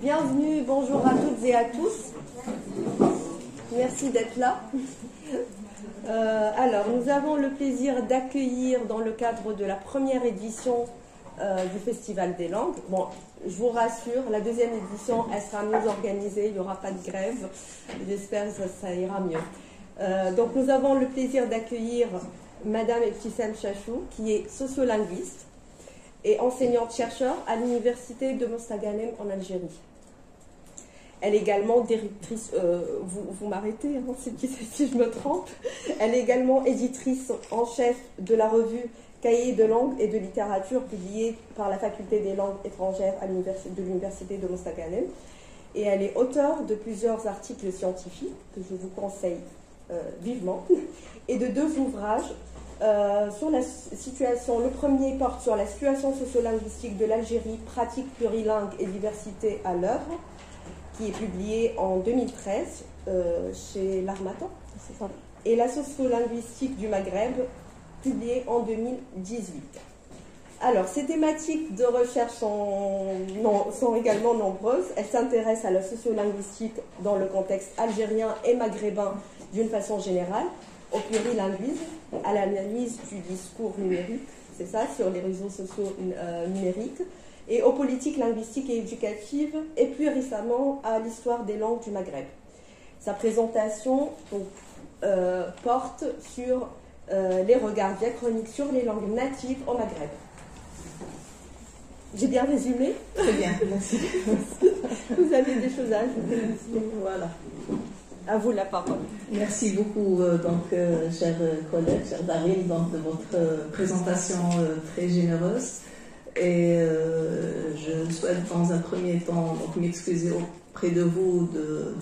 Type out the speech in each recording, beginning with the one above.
Bienvenue, bonjour à toutes et à tous. Merci d'être là. Alors, nous avons le plaisir d'accueillir dans le cadre de la première édition du Festival des langues. Bon, je vous rassure, la deuxième édition, elle sera mieux organisée, il n'y aura pas de grève. J'espère que ça ira mieux. Donc, nous avons le plaisir d'accueillir Madame Ebtissem Chachou, qui est sociolinguiste et enseignante-chercheur à l'université de Mostaganem en Algérie. Elle est également directrice, vous m'arrêtez hein, si je me trompe, elle est également éditrice en chef de la revue Cahiers de langue et de littérature publiée par la faculté des langues étrangères de l'université de Mostaganem. Et elle est auteure de plusieurs articles scientifiques que je vous conseille vivement et de 2 ouvrages sur la situation. Le premier porte sur la situation sociolinguistique de l'Algérie, pratique plurilingue et diversité à l'œuvre, qui est publié en 2013 chez l'Harmattan, et la sociolinguistique du Maghreb, publié en 2018. Alors, ces thématiques de recherche sont également nombreuses. Elles s'intéressent à la sociolinguistique dans le contexte algérien et maghrébin d'une façon générale, au plurilinguisme, à l'analyse du discours numérique, c'est ça, sur les réseaux sociaux numériques, et aux politiques linguistiques et éducatives, et plus récemment à l'histoire des langues du Maghreb. Sa présentation porte sur les regards diachroniques sur les langues natives au Maghreb. J'ai bien résumé? Très bien, merci. Vous avez des choses à ajouter? Voilà. À vous la parole. Merci beaucoup, chers collègues, chers Darim, de votre présentation très généreuse. Et je souhaite dans un premier temps m'excuser auprès de vous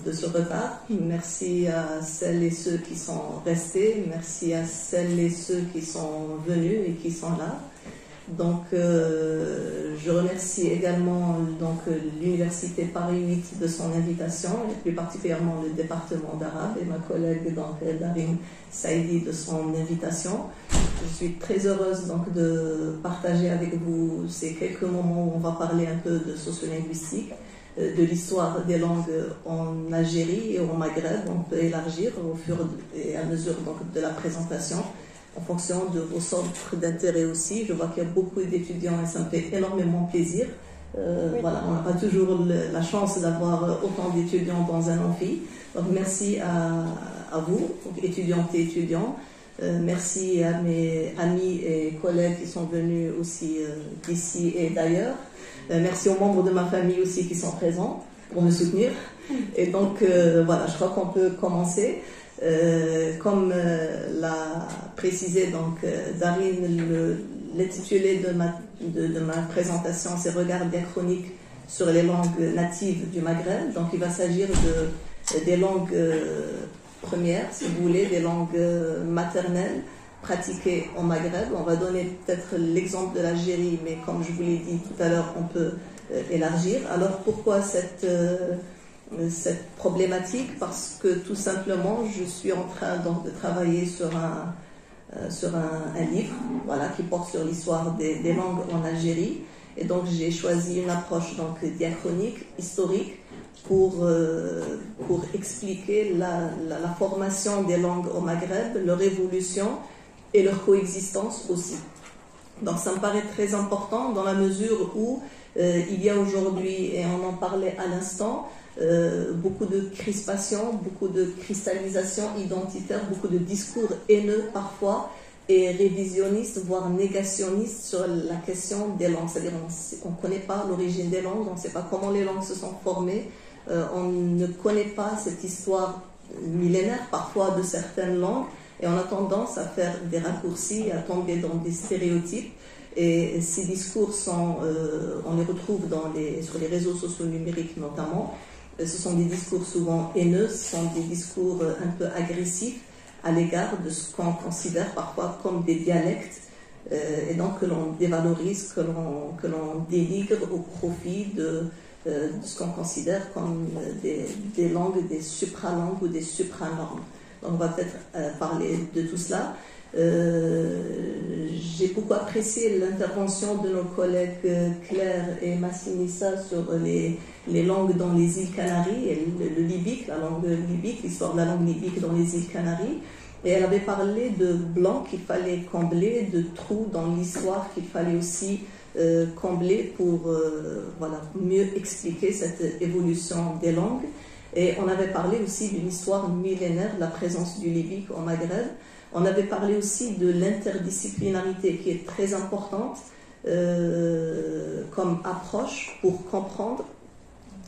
de ce retard. Merci à celles et ceux qui sont restés, merci à celles et ceux qui sont venus et qui sont là. Donc, je remercie également l'Université Paris 8 de son invitation, et plus particulièrement le département d'arabe et ma collègue Darim Saïdi de son invitation. Je suis très heureuse de partager avec vous ces quelques moments où on va parler un peu de sociolinguistique, de l'histoire des langues en Algérie et au Maghreb. On peut élargir au fur et à mesure de la présentation, en fonction de vos centres d'intérêt aussi. Je vois qu'il y a beaucoup d'étudiants et ça me fait énormément plaisir. Oui. Voilà, on n'a pas toujours la chance d'avoir autant d'étudiants dans un amphi. Donc merci à vous, étudiantes et étudiants. Merci à mes amis et collègues qui sont venus aussi d'ici et d'ailleurs. Merci aux membres de ma famille aussi qui sont présents pour me soutenir. Et donc voilà, je crois qu'on peut commencer. Comme l'a précisé Darim, l'intitulé de ma présentation, c'est Regards diachroniques sur les langues natives du Maghreb. Donc il va s'agir des langues premières, si vous voulez, des langues maternelles pratiquées au Maghreb. On va donner peut-être l'exemple de l'Algérie, mais comme je vous l'ai dit tout à l'heure, on peut élargir. Alors pourquoi cette problématique? Parce que tout simplement je suis en train de travailler sur un livre, voilà, qui porte sur l'histoire des langues en Algérie, et donc j'ai choisi une approche diachronique, historique, pour expliquer la formation des langues au Maghreb, leur évolution et leur coexistence aussi. Donc ça me paraît très important dans la mesure où il y a aujourd'hui, et on en parlait à l'instant, beaucoup de crispation, beaucoup de cristallisation identitaire, beaucoup de discours haineux parfois et révisionnistes, voire négationnistes sur la question des langues. C'est-à-dire on ne connaît pas l'origine des langues, on ne sait pas comment les langues se sont formées, on ne connaît pas cette histoire millénaire parfois de certaines langues, et on a tendance à faire des raccourcis, à tomber dans des stéréotypes. Et ces discours on les retrouve sur les réseaux sociaux numériques notamment. Ce sont des discours souvent haineux, ce sont des discours un peu agressifs à l'égard de ce qu'on considère parfois comme des dialectes, et donc que l'on dévalorise, que l'on dénigre au profit de ce qu'on considère comme des langues, des supralangues ou des supranormes. Donc on va peut-être parler de tout cela. J'ai beaucoup apprécié l'intervention de nos collègues Claire et Massinissa sur les langues dans les îles Canaries, et le libique, la langue libique, l'histoire de la langue libique dans les îles Canaries. Et elle avait parlé de blancs qu'il fallait combler, de trous dans l'histoire qu'il fallait aussi combler pour voilà, mieux expliquer cette évolution des langues. Et on avait parlé aussi d'une histoire millénaire de la présence du libique au Maghreb. On avait parlé aussi de l'interdisciplinarité qui est très importante comme approche pour comprendre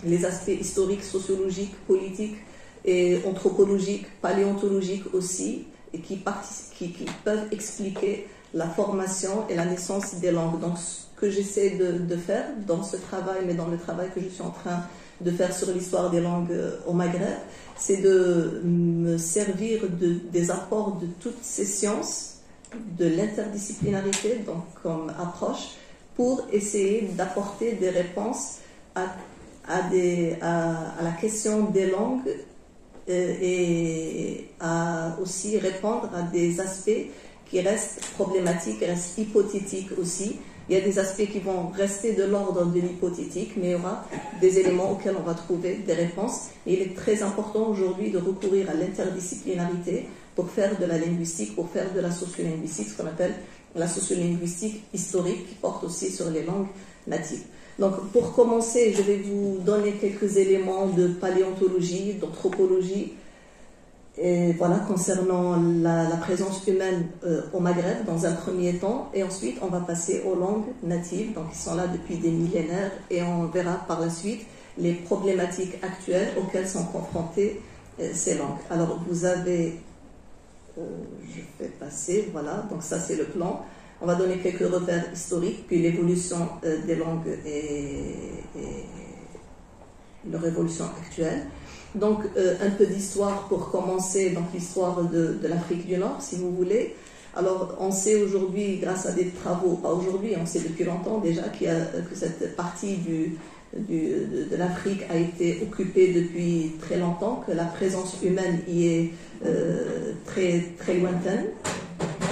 les aspects historiques, sociologiques, politiques et anthropologiques, paléontologiques aussi, et qui peuvent expliquer la formation et la naissance des langues. Donc ce que j'essaie de faire dans ce travail, mais dans le travail que je suis en train de faire sur l'histoire des langues au Maghreb, c'est de me servir des apports de toutes ces sciences, de l'interdisciplinarité, donc comme approche, pour essayer d'apporter des réponses à la question des langues et à aussi répondre à des aspects qui restent problématiques, qui restent hypothétiques aussi. Il y a des aspects qui vont rester de l'ordre de l'hypothétique, mais il y aura des éléments auxquels on va trouver des réponses. Et il est très important aujourd'hui de recourir à l'interdisciplinarité pour faire de la linguistique, pour faire de la sociolinguistique, ce qu'on appelle la sociolinguistique historique, qui porte aussi sur les langues natives. Donc, pour commencer, je vais vous donner quelques éléments de paléontologie, d'anthropologie, et voilà, concernant la présence humaine au Maghreb dans un premier temps, et ensuite on va passer aux langues natives, donc qui sont là depuis des millénaires, et on verra par la suite les problématiques actuelles auxquelles sont confrontées ces langues. Alors vous avez, je vais passer, voilà, donc ça c'est le plan. On va donner quelques repères historiques, puis l'évolution des langues et leur évolution actuelle. Donc, un peu d'histoire pour commencer, donc l'histoire de l'Afrique du Nord, si vous voulez. Alors, on sait aujourd'hui, grâce à des travaux, pas aujourd'hui, on sait depuis longtemps déjà que cette partie de l'Afrique a été occupée depuis très longtemps, que la présence humaine y est très, très lointaine.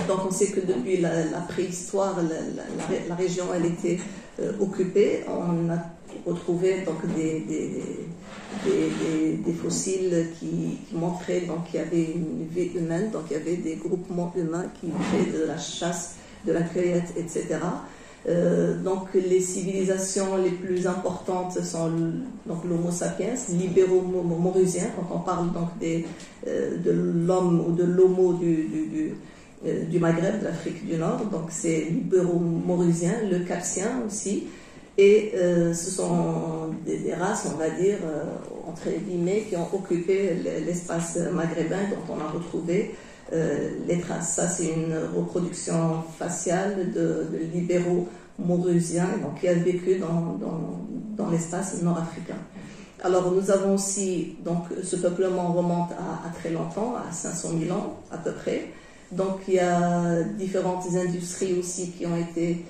Donc, on sait que depuis la préhistoire, la région, elle était occupée. On a retrouvé donc des fossiles qui montraient donc qu'il y avait une vie humaine, donc il y avait des groupements humains qui vivaient de la chasse, de la cueillette, etc. Donc les civilisations les plus importantes sont donc l'Homo sapiens, l'Ibéro-Maurusien, quand on parle donc de l'homme ou de l'Homo du Maghreb, de l'Afrique du Nord, donc c'est l'Ibéro-Maurusien, le Capsien aussi. Et ce sont des races, on va dire, entre guillemets, qui ont occupé l'espace maghrébin dont on a retrouvé les traces. Ça, c'est une reproduction faciale de l'Ibéro-Maurusien, donc qui a vécu dans l'espace nord-africain. Alors, nous avons aussi, donc, ce peuplement remonte à très longtemps, à 500 000 ans à peu près. Donc, il y a différentes industries aussi qui ont été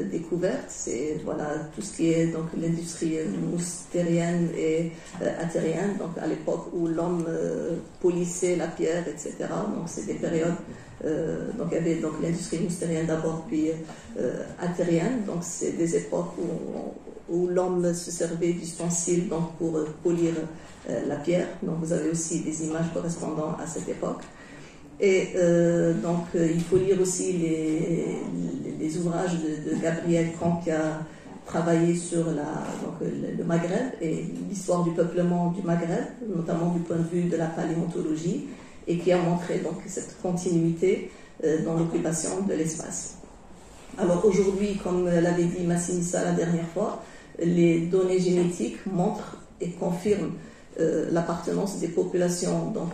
découvertes. C'est voilà, tout ce qui est donc l'industrie moustérienne et attérienne, donc à l'époque où l'homme polissait la pierre, etc. Donc, c'est des périodes. Donc, il y avait donc l'industrie moustérienne d'abord, puis attérienne. Donc, c'est des époques où l'homme se servait d'ustensiles donc pour polir la pierre. Donc, vous avez aussi des images correspondant à cette époque. Et donc, il faut lire aussi les ouvrages de Gabriel Caen qui a travaillé sur le Maghreb et l'histoire du peuplement du Maghreb, notamment du point de vue de la paléontologie, et qui a montré donc cette continuité dans l'occupation de l'espace. Alors aujourd'hui, comme l'avait dit Massinissa la dernière fois, les données génétiques montrent et confirment l'appartenance des populations donc,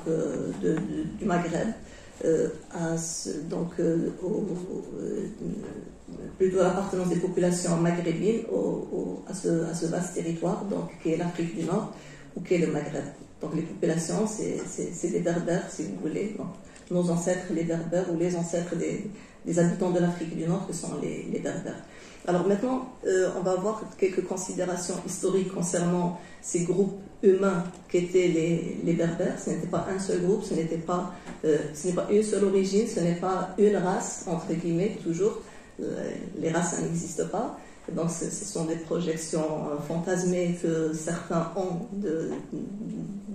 du Maghreb plutôt l'appartenance des populations maghrébines à ce vaste territoire donc, qui est l'Afrique du Nord ou qui est le Maghreb. Donc les populations, c'est des Berbères, si vous voulez. Donc, nos ancêtres, les Berbères ou les ancêtres des habitants de l'Afrique du Nord que sont les Berbères. Alors maintenant, on va voir quelques considérations historiques concernant ces groupes humains qu'étaient les Berbères. Ce n'était pas un seul groupe, ce n'est pas une seule origine, ce n'est pas une race, entre guillemets, toujours. Les races, ça n'existe pas. Donc ce sont des projections fantasmées que certains ont de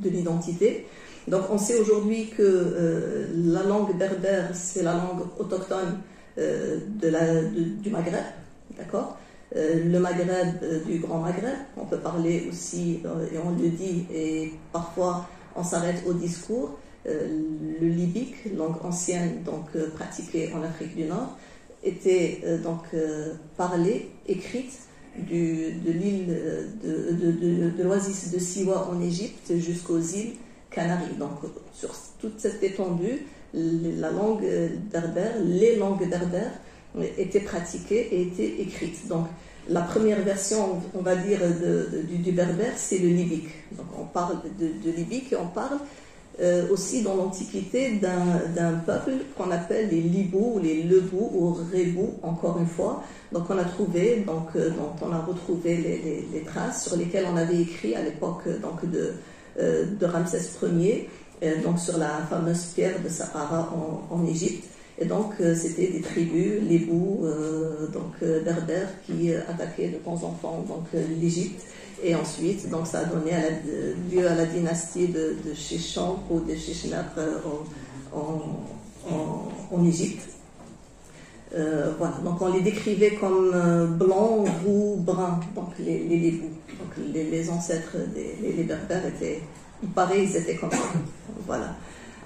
l'identité. Donc on sait aujourd'hui que la langue berbère, c'est la langue autochtone du Maghreb, d'accord ? Le Maghreb du Grand Maghreb, on peut parler aussi, et on le dit, et parfois on s'arrête au discours, le libique, langue ancienne donc pratiquée en Afrique du Nord, était parlée, écrite de l'île de l'oasis de Siwa en Égypte jusqu'aux îles Canaries. Donc sur toute cette étendue, la langue berbère, les langues berbères étaient pratiquées et étaient écrites. Donc la première version, on va dire, du berbère, c'est le libique. Donc on parle de libique et on parle aussi dans l'Antiquité d'un peuple qu'on appelle les Libous, ou les Lebous, ou Rébous, encore une fois. Donc on a trouvé, dont on a retrouvé les traces sur lesquelles on avait écrit à l'époque de Ramsès Ier, donc sur la fameuse pierre de Saqqara en Égypte. Et donc c'était des tribus, les Bous, berbères, qui attaquaient de temps en temps l'Égypte. Et ensuite, donc ça a donné lieu à la dynastie de Shisham ou de Shishnak en Égypte. Voilà, donc on les décrivait comme blancs, roux, bruns, donc les Lébous. Donc les ancêtres des Berbères étaient, il paraît, ils étaient comme ça. Voilà.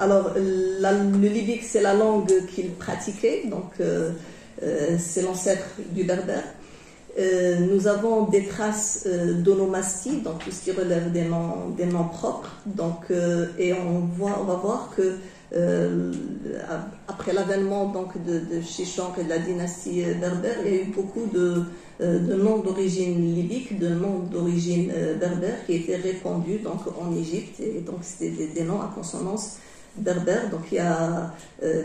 Alors, le libique, c'est la langue qu'ils pratiquaient, donc c'est l'ancêtre du berbère. Nous avons des traces d'onomastie, donc tout ce qui relève des noms propres. Donc, et on va voir que après l'avènement de Shishak et de la dynastie berbère, il y a eu beaucoup de noms d'origine libique, de noms d'origine berbère qui étaient répandus donc en Égypte, et donc c'était des noms à consonance berbère. Donc il y a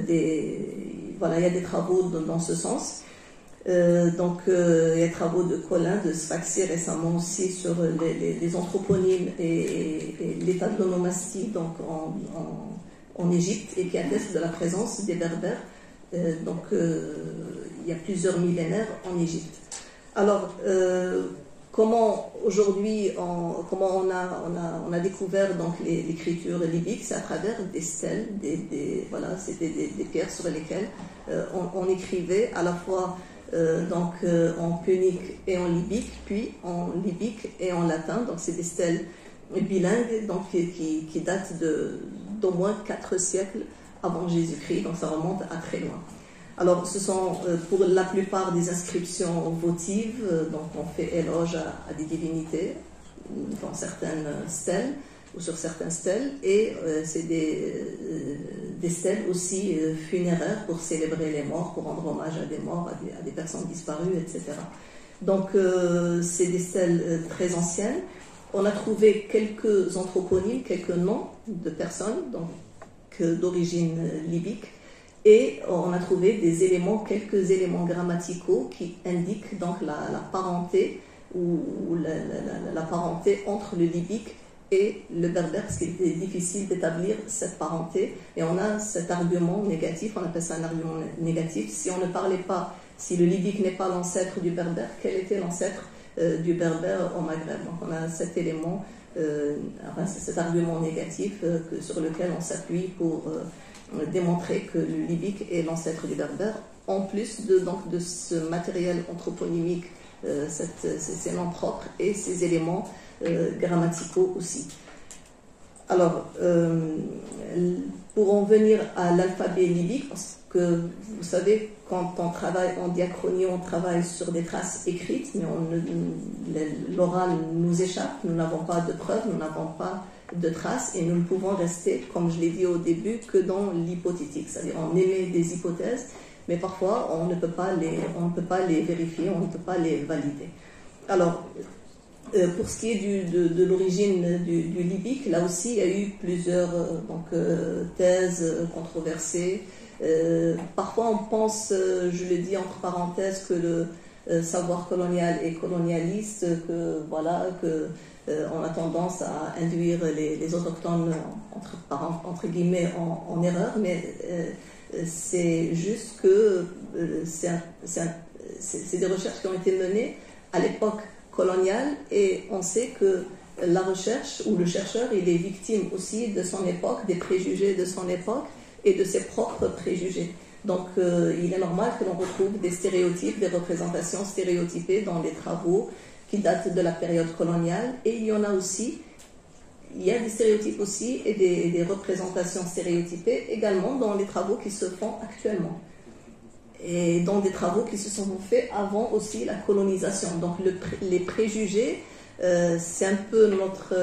des travaux dans ce sens. Il y a des travaux de Collin, de Sfaxi récemment aussi sur les anthroponymes et l'état de l'onomastie donc en Égypte, et qui attestent de la présence des Berbères il y a plusieurs millénaires en Égypte. Alors comment aujourd'hui on a découvert donc l'écriture libique, c'est à travers des stèles, c'était des pierres sur lesquelles on écrivait à la fois en punique et en libique, puis en libique et en latin. Donc c'est des stèles bilingues donc qui datent d'au moins 4 siècles avant Jésus-Christ, donc ça remonte à très loin. Alors ce sont pour la plupart des inscriptions votives, donc on fait éloge à des divinités dans certaines stèles ou sur certaines stèles, et c'est des stèles aussi funéraires pour célébrer les morts, pour rendre hommage à des morts, à des personnes disparues, etc. Donc c'est des stèles très anciennes. On a trouvé quelques anthroponymes, quelques noms de personnes d'origine libique, et on a trouvé quelques éléments grammaticaux qui indiquent donc la parenté ou la parenté entre le libique et le berbère, parce qu'il était difficile d'établir cette parenté. Et on a cet argument négatif, on appelle ça un argument négatif. Si on ne parlait pas, si le libique n'est pas l'ancêtre du berbère, quel était l'ancêtre du berbère au Maghreb? Donc on a cet élément, cet argument négatif sur lequel on s'appuie pour démontrer que le libique est l'ancêtre du berbère, en plus de ce matériel anthroponymique, ces noms propres et ces éléments grammaticaux aussi. Alors, pour en venir à l'alphabet libique, parce que vous savez, quand on travaille en diachronie, on travaille sur des traces écrites, mais l'oral nous échappe, nous n'avons pas de preuves, nous n'avons pas de traces, et nous ne pouvons rester, comme je l'ai dit au début, que dans l'hypothétique. C'est-à-dire on émet des hypothèses, mais parfois on ne peut pas les vérifier, on ne peut pas les valider. Alors, pour ce qui est de l'origine du libique, là aussi il y a eu plusieurs thèses controversées. Parfois on pense, je le dis entre parenthèses, que le savoir colonial est colonialiste, que voilà, que on a tendance à induire les autochtones entre guillemets en erreur, mais c'est juste que c'est des recherches qui ont été menées à l'époque coloniale, et on sait que la recherche ou le chercheur, il est victime aussi de son époque, des préjugés de son époque et de ses propres préjugés. Donc il est normal que l'on retrouve des stéréotypes, des représentations stéréotypées dans les travaux qui datent de la période coloniale, et il y a des stéréotypes aussi et des représentations stéréotypées également dans les travaux qui se font actuellement, et dans des travaux qui se sont faits avant aussi la colonisation. Donc les préjugés, c'est un peu notre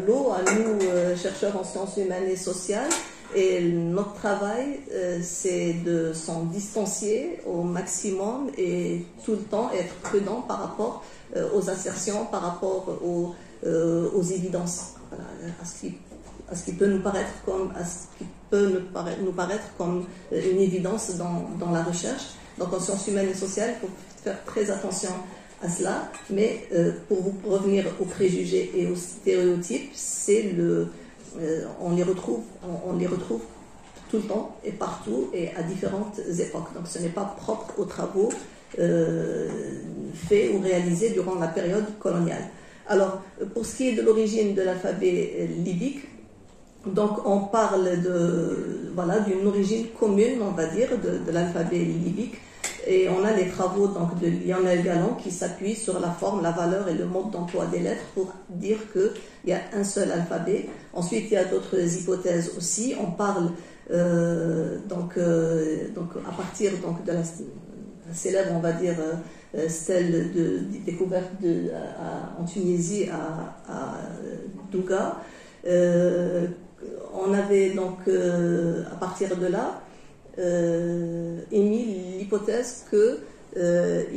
lot à nous, chercheurs en sciences humaines et sociales, et notre travail, c'est de s'en distancier au maximum et tout le temps être prudent par rapport aux assertions, par rapport aux évidences, voilà, à ce qui peut nous paraître comme une évidence dans la recherche. Donc en sciences humaines et sociales, il faut faire très attention à cela, mais pour revenir aux préjugés et aux stéréotypes, on les retrouve tout le temps et partout et à différentes époques. Donc ce n'est pas propre aux travaux faits ou réalisés durant la période coloniale. Alors, pour ce qui est de l'origine de l'alphabet libyque, donc on parle d'une origine commune, on va dire, de l'alphabet libyque. Et on a les travaux donc, de Lionel Galland qui s'appuient sur la forme, la valeur et le mode d'emploi des lettres pour dire qu'il y a un seul alphabet. Ensuite, il y a d'autres hypothèses aussi. On parle donc à partir donc, de la célèbre, on va dire, stèle découverte en Tunisie à Douga. On avait donc, à partir de là, émis l'hypothèse qu'il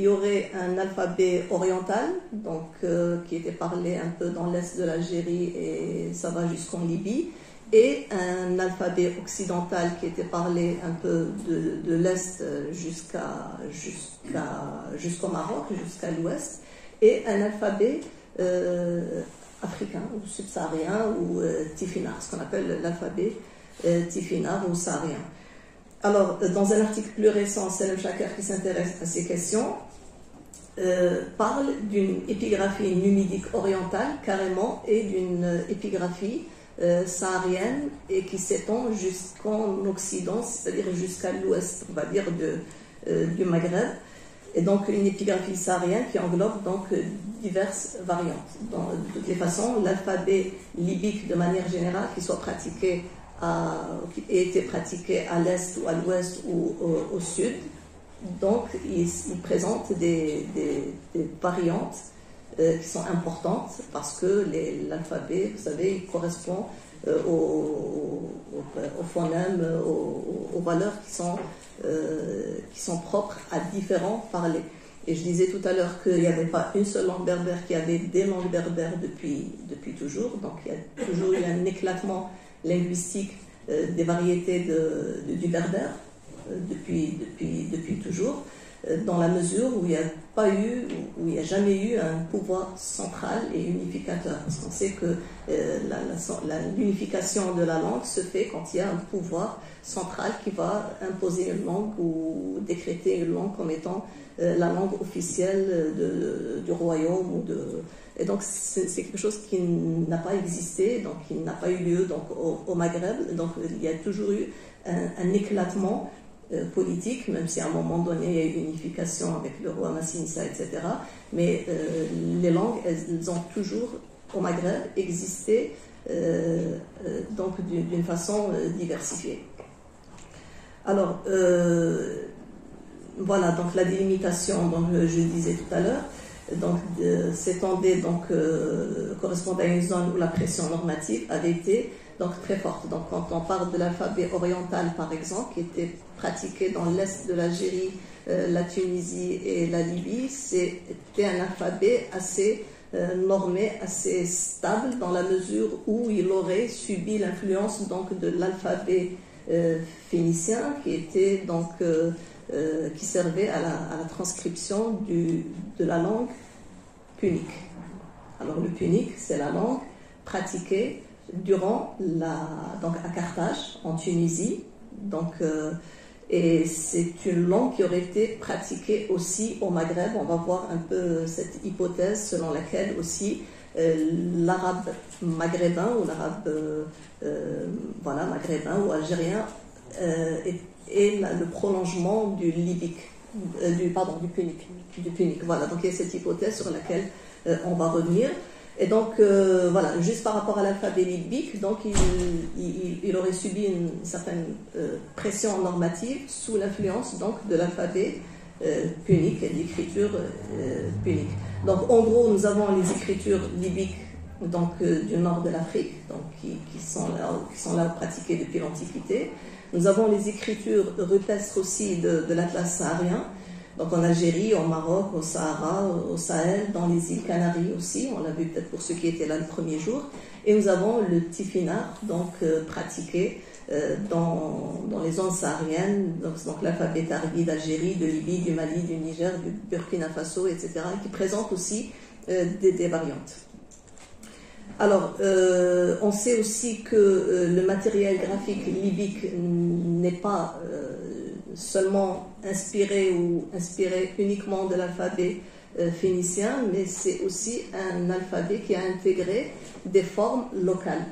y aurait un alphabet oriental, donc, qui était parlé un peu dans l'est de l'Algérie et ça va jusqu'en Libye, et un alphabet occidental qui était parlé un peu de l'est jusqu'au Maroc, jusqu'à l'ouest, et un alphabet africain ou subsaharien ou tifinagh, ce qu'on appelle l'alphabet tifinagh ou saharien. Alors, dans un article plus récent, Salem Chaker, qui s'intéresse à ces questions, parle d'une épigraphie numidique orientale, carrément, et d'une épigraphie saharienne, et qui s'étend jusqu'en Occident, c'est-à-dire jusqu'à l'ouest, on va dire, du Maghreb. Et donc, une épigraphie saharienne qui englobe donc diverses variantes. De toutes les façons, l'alphabet libyque, de manière générale, qui soit pratiqué qui a été pratiqué à l'est ou à l'ouest ou au sud. Donc, il présente des variantes qui sont importantes parce que l'alphabet, vous savez, il correspond aux phonèmes, aux valeurs qui sont propres à différents parlers. Et je disais tout à l'heure qu'il n'y avait pas une seule langue berbère, qu'il y avait des langues berbères depuis toujours. Donc, il y a toujours eu un éclatement linguistique des variétés du berbère depuis toujours, dans la mesure où il n'y a jamais eu un pouvoir central et unificateur. Parce qu'on sait que l'unification de la langue se fait quand il y a un pouvoir central qui va imposer une langue ou décréter une langue comme étant la langue officielle du royaume. Et donc c'est quelque chose qui n'a pas existé, donc qui n'a pas eu lieu donc, au Maghreb. Donc il y a toujours eu un éclatement politique, même si à un moment donné il y a eu une unification avec le roi Massinissa, etc. Mais les langues, elles ont toujours au Maghreb existé donc d'une façon diversifiée. Alors voilà, donc la délimitation, donc je disais tout à l'heure, donc s'étendait correspondait à une zone où la pression normative avait été donc très forte. Donc quand on parle de l'alphabet oriental par exemple, qui était pratiqué dans l'est de l'Algérie, la Tunisie et la Libye, c'était un alphabet assez normé, assez stable, dans la mesure où il aurait subi l'influence donc de l'alphabet phénicien qui était donc qui servait à la transcription de la langue punique. Alors le punique, c'est la langue pratiquée durant donc à Carthage, en Tunisie. Donc, et c'est une langue qui aurait été pratiquée aussi au Maghreb. On va voir un peu cette hypothèse selon laquelle aussi l'arabe maghrébin ou l'arabe maghrébin ou algérien est le prolongement du libique, du punique. Voilà, donc il y a cette hypothèse sur laquelle on va revenir. Et donc, voilà, juste par rapport à l'alphabet libique, donc il aurait subi une certaine pression normative sous l'influence donc de l'alphabet punique et de l'écriture punique. Donc, en gros, nous avons les écritures libiques donc, du nord de l'Afrique, donc qui sont là pratiquées depuis l'Antiquité. Nous avons les écritures rupestres aussi de l'Atlas saharien. Donc en Algérie, au Maroc, au Sahara, au Sahel, dans les îles Canaries aussi, on l'a vu peut-être pour ceux qui étaient là le premier jour. Et nous avons le tifinagh, donc pratiqué dans les zones sahariennes, donc l'alphabet tarihi d'Algérie, de Libye, du Mali, du Niger, du Burkina Faso, etc., qui présente aussi des variantes. Alors, on sait aussi que le matériel graphique libique n'est pas seulement inspiré uniquement de l'alphabet phénicien, mais c'est aussi un alphabet qui a intégré des formes locales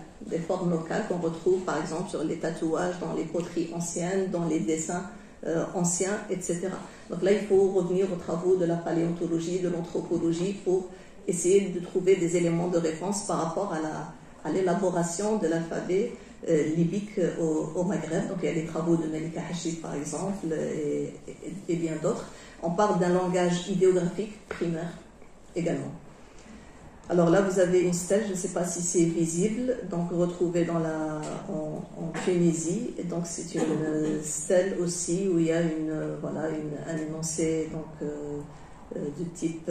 qu'on retrouve par exemple sur les tatouages, dans les poteries anciennes, dans les dessins anciens, etc. Donc là, il faut revenir aux travaux de la paléontologie, de l'anthropologie pour essayer de trouver des éléments de réponse par rapport à l'élaboration de l'alphabet libique au Maghreb. Donc il y a les travaux de Melika Hachid par exemple et bien d'autres. On parle d'un langage idéographique primaire également. Alors là vous avez une stèle, je ne sais pas si c'est visible, donc retrouvée en Tunisie. Et donc c'est une stèle aussi où il y a un énoncé donc, de type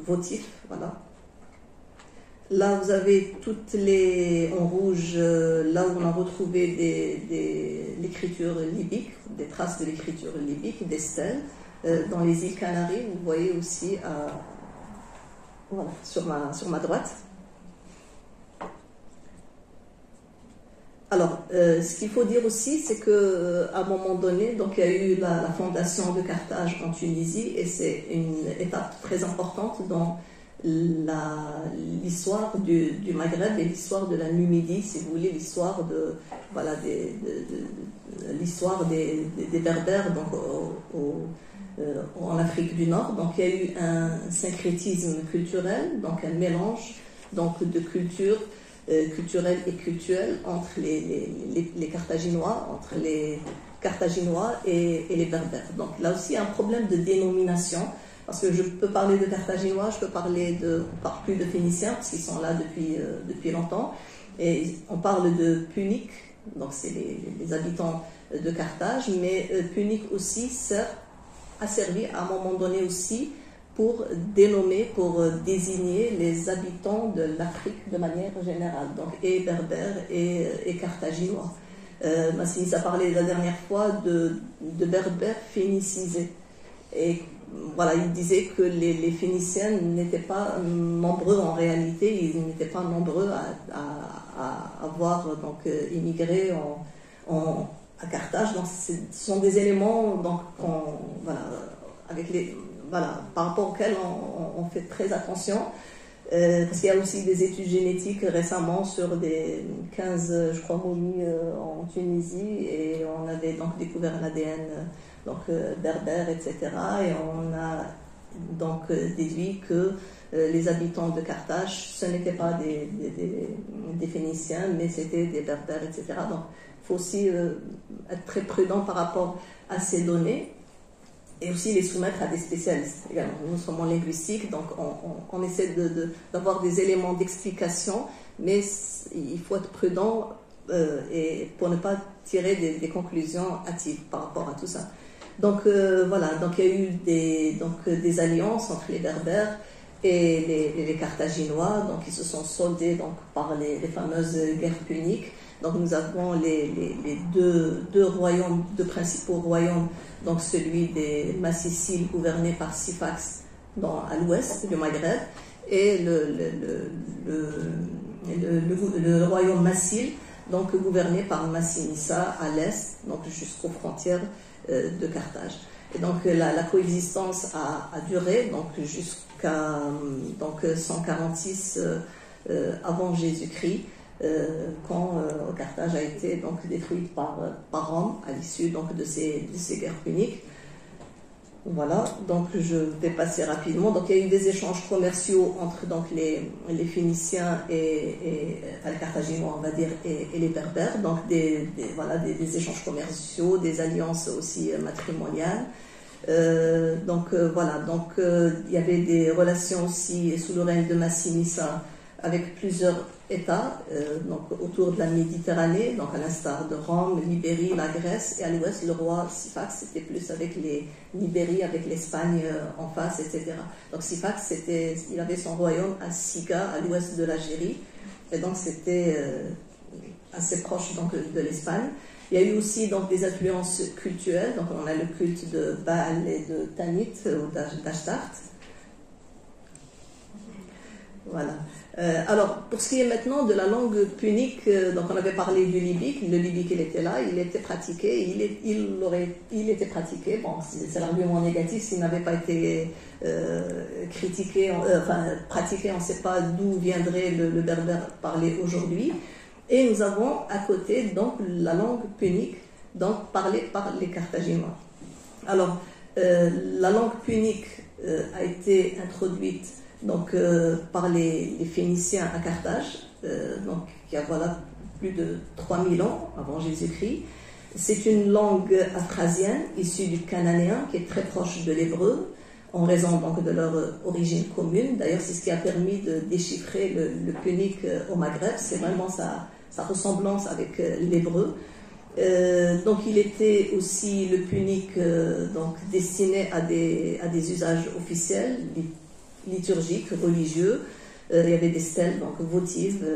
votif, voilà. Là, vous avez toutes les en rouge, là où on a retrouvé l'écriture libique, des traces de l'écriture libique, des stèles. Dans les îles Canaries, vous voyez aussi sur ma droite. Alors, ce qu'il faut dire aussi, c'est qu'à un moment donné, donc, il y a eu la fondation de Carthage en Tunisie, et c'est une étape très importante dans l'histoire du Maghreb et l'histoire de la Numidie, si vous voulez, l'histoire des Berbères donc, en Afrique du Nord. Donc il y a eu un syncrétisme culturel, donc un mélange donc, de cultures culturelles et cultuelles entre les Carthaginois, et les Berbères. Donc là aussi, il y a un problème de dénomination. Parce que je peux parler de Carthaginois, je peux parler on parle plus de Phéniciens, parce qu'ils sont là depuis longtemps. Et on parle de Puniques, donc c'est les habitants de Carthage, mais Punique aussi a servi à un moment donné aussi pour dénommer, pour désigner les habitants de l'Afrique de manière générale, donc et Berbères et Carthaginois. Massinis a parlé la dernière fois de Berbères phénicisés. Et voilà, il disait que les Phéniciens n'étaient pas nombreux en réalité, ils n'étaient pas nombreux à avoir donc, immigré à Carthage. Donc, ce sont des éléments donc, par rapport auxquels on fait très attention. Parce qu'il y a aussi des études génétiques récemment sur des 15, je crois, momies en Tunisie, et on avait donc découvert l'ADN donc berbère, etc. Et on a donc déduit que les habitants de Carthage, ce n'étaient pas des Phéniciens, mais c'était des Berbères, etc. Donc il faut aussi être très prudent par rapport à ces données, et aussi les soumettre à des spécialistes également. Nous sommes en linguistique, donc on essaie d'avoir des éléments d'explication, mais il faut être prudent et pour ne pas tirer des conclusions hâtives par rapport à tout ça. Donc voilà, donc il y a eu des alliances entre les Berbères et les Carthaginois, donc ils se sont soldés donc, par les fameuses guerres puniques. Donc nous avons les deux royaumes, deux principaux royaumes, donc celui des Massiciles gouverné par Sifax à l'ouest du Maghreb, et le royaume Massile, donc gouverné par Massinissa à l'est, donc jusqu'aux frontières de Carthage. Et donc la coexistence a duré donc jusqu'à 146 avant Jésus-Christ, quand Carthage a été donc détruite par Rome à l'issue donc de ces guerres puniques. Voilà, donc je vais passer rapidement. Donc il y a eu des échanges commerciaux entre donc les Phéniciens et les Carthaginois, on va dire, et les Berbères. Donc des échanges commerciaux, des alliances aussi matrimoniales. Voilà, donc il y avait des relations aussi sous le règne de Massinissa avec plusieurs États donc autour de la Méditerranée, donc à l'instar de Rome, l'Ibérie, la Grèce, et à l'ouest le roi Sifax, c'était plus avec l'Ibérie, avec l'Espagne en face, etc. Donc Sifax, il avait son royaume à Siga, à l'ouest de l'Algérie, et donc c'était assez proche donc, de l'Espagne. Il y a eu aussi donc, des influences culturelles, donc on a le culte de Baal et de Tanit, ou d'Ashtart. Voilà. Alors, pour ce qui est maintenant de la langue punique, donc on avait parlé du libyque. Le libyque, il était là, il était pratiqué, il était pratiqué. Bon, c'est l'argument négatif, s'il n'avait pas été critiqué, pratiqué, on ne sait pas d'où viendrait le berbère parlé aujourd'hui. Et nous avons à côté donc la langue punique, donc parlée par les Carthaginois. Alors, la langue punique a été introduite donc par les Phéniciens à Carthage, donc il y a plus de 3000 ans avant Jésus-Christ. C'est une langue afrasienne issue du cananéen qui est très proche de l'hébreu en raison donc de leur origine commune. D'ailleurs, c'est ce qui a permis de déchiffrer le punique au Maghreb. C'est vraiment sa ressemblance avec l'hébreu. Donc il était aussi le punique donc destiné à des usages officiels, liturgiques, religieux. Il y avait des stèles donc votives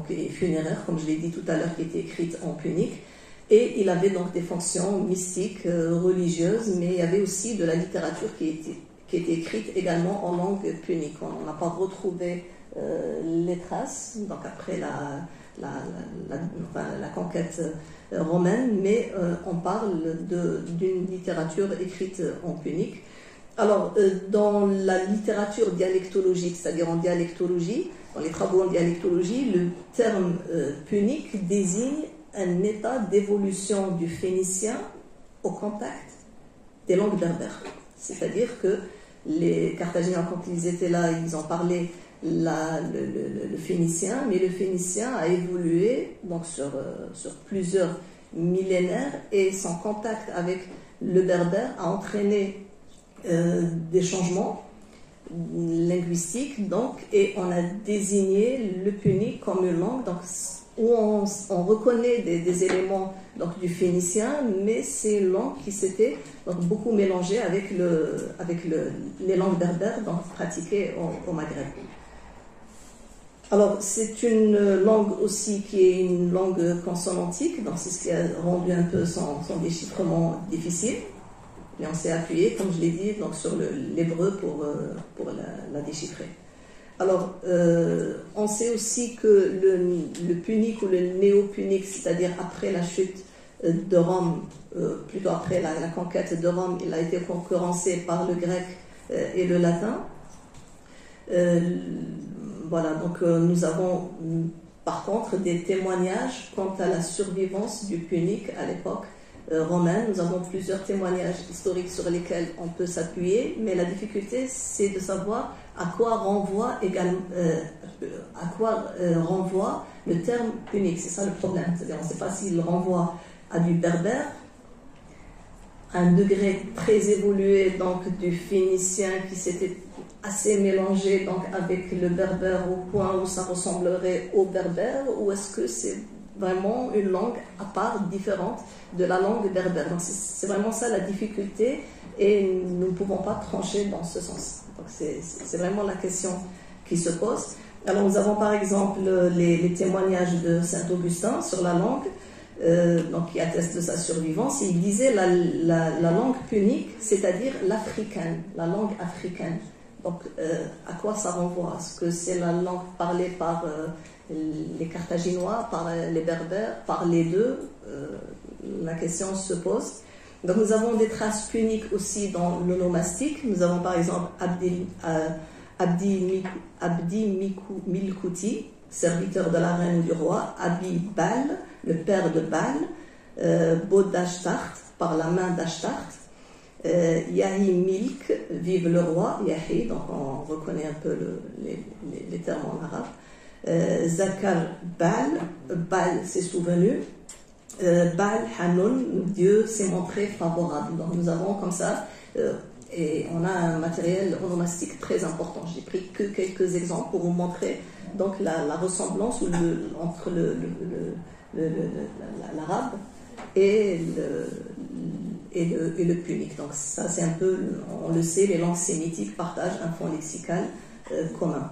et funéraires, comme je l'ai dit tout à l'heure, qui étaient écrites en punique. Et il avait donc des fonctions mystiques, religieuses, mais il y avait aussi de la littérature qui était écrite également en langue punique. On n'a pas retrouvé les traces, donc après la conquête romaine, mais on parle d'une littérature écrite en punique. Alors, dans la littérature dialectologique, c'est-à-dire en dialectologie, dans les travaux en dialectologie, le terme punique désigne un état d'évolution du phénicien au contact des langues berbères. C'est-à-dire que les Carthaginois, quand ils étaient là, ils ont parlé le phénicien, mais le phénicien a évolué donc, sur plusieurs millénaires, et son contact avec le berbère a entraîné des changements linguistiques, donc, et on a désigné le punique comme une langue donc, où on reconnaît des éléments donc, du phénicien, mais c'est une langue qui s'était beaucoup mélangée avec les langues berbères donc, pratiquées au Maghreb. Alors, c'est une langue aussi qui est une langue consonantique, donc c'est ce qui a rendu un peu son déchiffrement difficile. Mais on s'est appuyé, comme je l'ai dit, donc sur l'hébreu pour la déchiffrer. Alors, on sait aussi que le punique ou le néo-punique, c'est-à-dire après la chute de Rome, plutôt après la conquête de Rome, il a été concurrencé par le grec et le latin. Voilà, donc nous avons par contre des témoignages quant à la survivance du punique à l'époque romaine. Nous avons plusieurs témoignages historiques sur lesquels on peut s'appuyer, mais la difficulté c'est de savoir à quoi renvoie le terme punique. C'est ça le problème, c'est-à-dire on ne sait pas s'il renvoie à du berbère, à un degré très évolué donc du phénicien qui s'était assez mélangé donc avec le berbère au point où ça ressemblerait au berbère, ou est-ce que c'est vraiment une langue à part, différente de la langue berbère. Donc c'est vraiment ça la difficulté, et nous ne pouvons pas trancher dans ce sens. Donc c'est vraiment la question qui se pose. Alors nous avons par exemple les témoignages de Saint Augustin sur la langue, donc qui atteste de sa survivance. Il disait la langue punique, c'est-à-dire l'africaine, la langue africaine. Donc à quoi ça renvoie? Est-ce que c'est la langue parlée par les Carthaginois, par les Berbères, par les deux? La question se pose. Donc nous avons des traces puniques aussi dans l'onomastique. Nous avons par exemple Abdi Milkouti, serviteur de la reine ou du roi, Abi Bal, le père de Bal, Bod Ashtart, par la main d'Ashtart, Yahi Milk, vive le roi, Yahi, donc on reconnaît un peu les termes en arabe, Zakar Bal, Bal s'est souvenu, Bal Hanoun, Dieu s'est montré favorable. Donc nous avons comme ça, et on a un matériel onomastique très important. J'ai pris que quelques exemples pour vous montrer donc la ressemblance entre l'arabe et le punique. Donc ça c'est un peu, on le sait, les langues sémitiques partagent un fond lexical commun.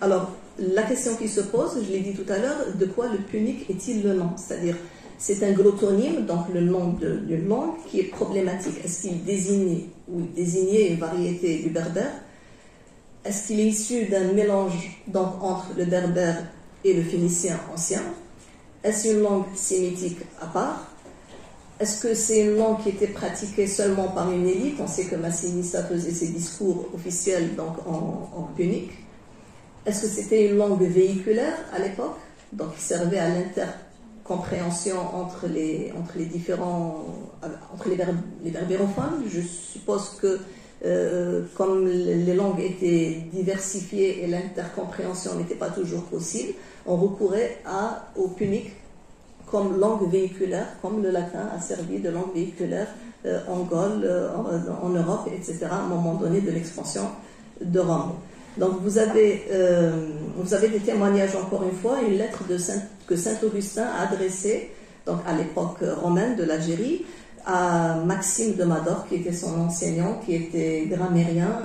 Alors la question qui se pose, je l'ai dit tout à l'heure, de quoi le punique est-il le nom? C'est-à-dire, c'est un glottonyme, donc le nom d'une langue qui est problématique. Est-ce qu'il désignait une variété du berbère? Est-ce qu'il est issu d'un mélange donc, entre le berbère et le phénicien ancien? Est-ce une langue sémitique à part? Est-ce que c'est une langue qui était pratiquée seulement par une élite? On sait que Massinissa faisait ses discours officiels donc, en punique. Est-ce que c'était une langue véhiculaire à l'époque, donc qui servait à l'intercompréhension entre les berbérophones? Je suppose que comme les langues étaient diversifiées et l'intercompréhension n'était pas toujours possible, on recourait au punique comme langue véhiculaire, comme le latin a servi de langue véhiculaire en Gaule, en Europe, etc., à un moment donné de l'expansion de Rome. Donc vous avez des témoignages, encore une fois, une lettre que saint Augustin a adressée donc à l'époque romaine de l'Algérie à Maxime de Mador, qui était son enseignant, qui était grammairien,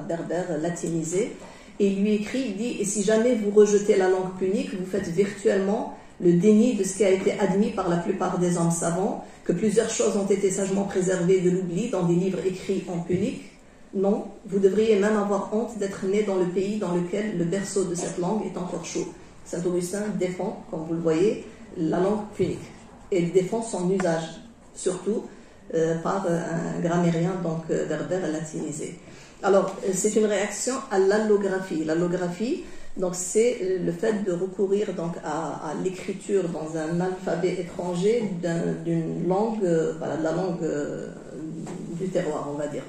berbère latinisé. Et il lui écrit, il dit: et si jamais vous rejetez la langue punique, vous faites virtuellement le déni de ce qui a été admis par la plupart des hommes savants, que plusieurs choses ont été sagement préservées de l'oubli dans des livres écrits en punique. Non, vous devriez même avoir honte d'être né dans le pays dans lequel le berceau de cette langue est encore chaud. Saint Augustin défend, comme vous le voyez, la langue punique. Et il défend son usage, surtout par un grammairien donc berbère latinisé. Alors, c'est une réaction à l'allographie. L'allographie, donc, c'est le fait de recourir donc, à l'écriture dans un alphabet étranger d'une langue, de la langue du terroir, on va dire.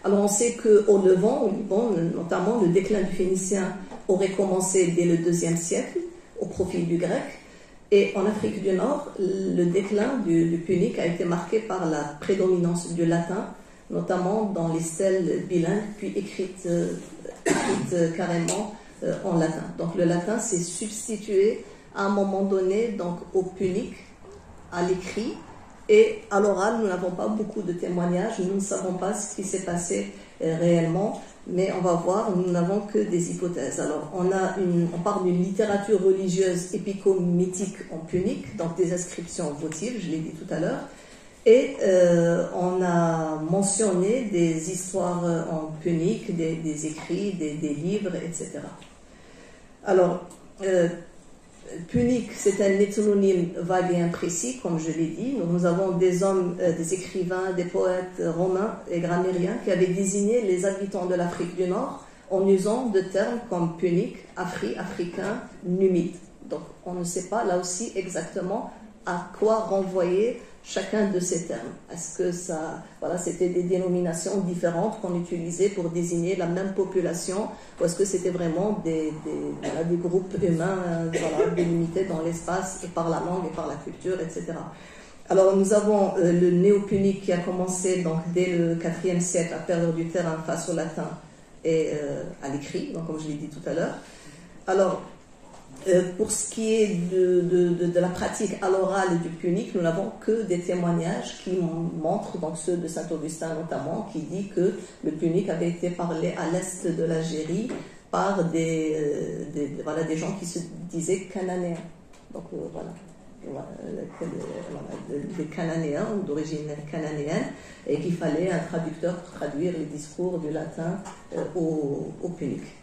Alors, on sait qu'au Levant, au Liban, notamment, le déclin du phénicien aurait commencé dès le IIe siècle, au profit du grec. Et en Afrique du Nord, le déclin du punique a été marqué par la prédominance du latin, notamment dans les stèles bilingues, puis écrites carrément en latin. Donc le latin s'est substitué à un moment donné donc, au punique, à l'écrit, et à l'oral, nous n'avons pas beaucoup de témoignages, nous ne savons pas ce qui s'est passé réellement, mais on va voir, nous n'avons que des hypothèses. Alors on parle d'une littérature religieuse épico-mythique en punique, donc des inscriptions votives, je l'ai dit tout à l'heure. Et on a mentionné des histoires en punique, des écrits, des livres, etc. Alors, punique, c'est un étymonyme vague et imprécis, comme je l'ai dit. Nous avons des hommes, des écrivains, des poètes romains et grammairiens qui avaient désigné les habitants de l'Afrique du Nord en usant de termes comme punique, afri, africain, numide. Donc, on ne sait pas, là aussi, exactement à quoi renvoyer chacun de ces termes. Est-ce que c'était des dénominations différentes qu'on utilisait pour désigner la même population, ou est-ce que c'était vraiment des groupes humains délimités dans l'espace et par la langue et par la culture, etc. Alors nous avons le néo-punique qui a commencé donc, dès le IVe siècle à perdre du terrain face au latin et à l'écrit, donc comme je l'ai dit tout à l'heure. Alors, Pour ce qui est de la pratique à l'oral du punique, nous n'avons que des témoignages qui montrent, donc ceux de Saint-Augustin notamment, qui dit que le punique avait été parlé à l'est de l'Algérie par des gens qui se disaient cananéens. Donc des cananéens ou d'origine cananéenne, et qu'il fallait un traducteur pour traduire les discours du latin au punique.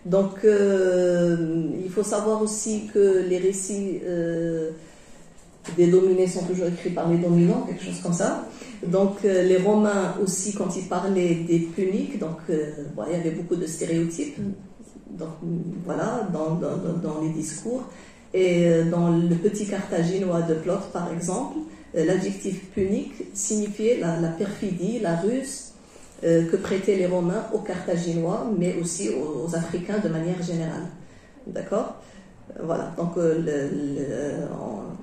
Donc, il faut savoir aussi que les récits des dominés sont toujours écrits par les dominants, quelque chose comme ça. Donc, les Romains aussi, quand ils parlaient des puniques, donc, il y avait beaucoup de stéréotypes, donc, voilà, dans les discours. Et dans le petit carthaginois de Plotre, par exemple, l'adjectif punique signifiait la perfidie, la ruse, que prêtaient les Romains aux Carthaginois, mais aussi aux Africains de manière générale. D'accord ? Voilà, donc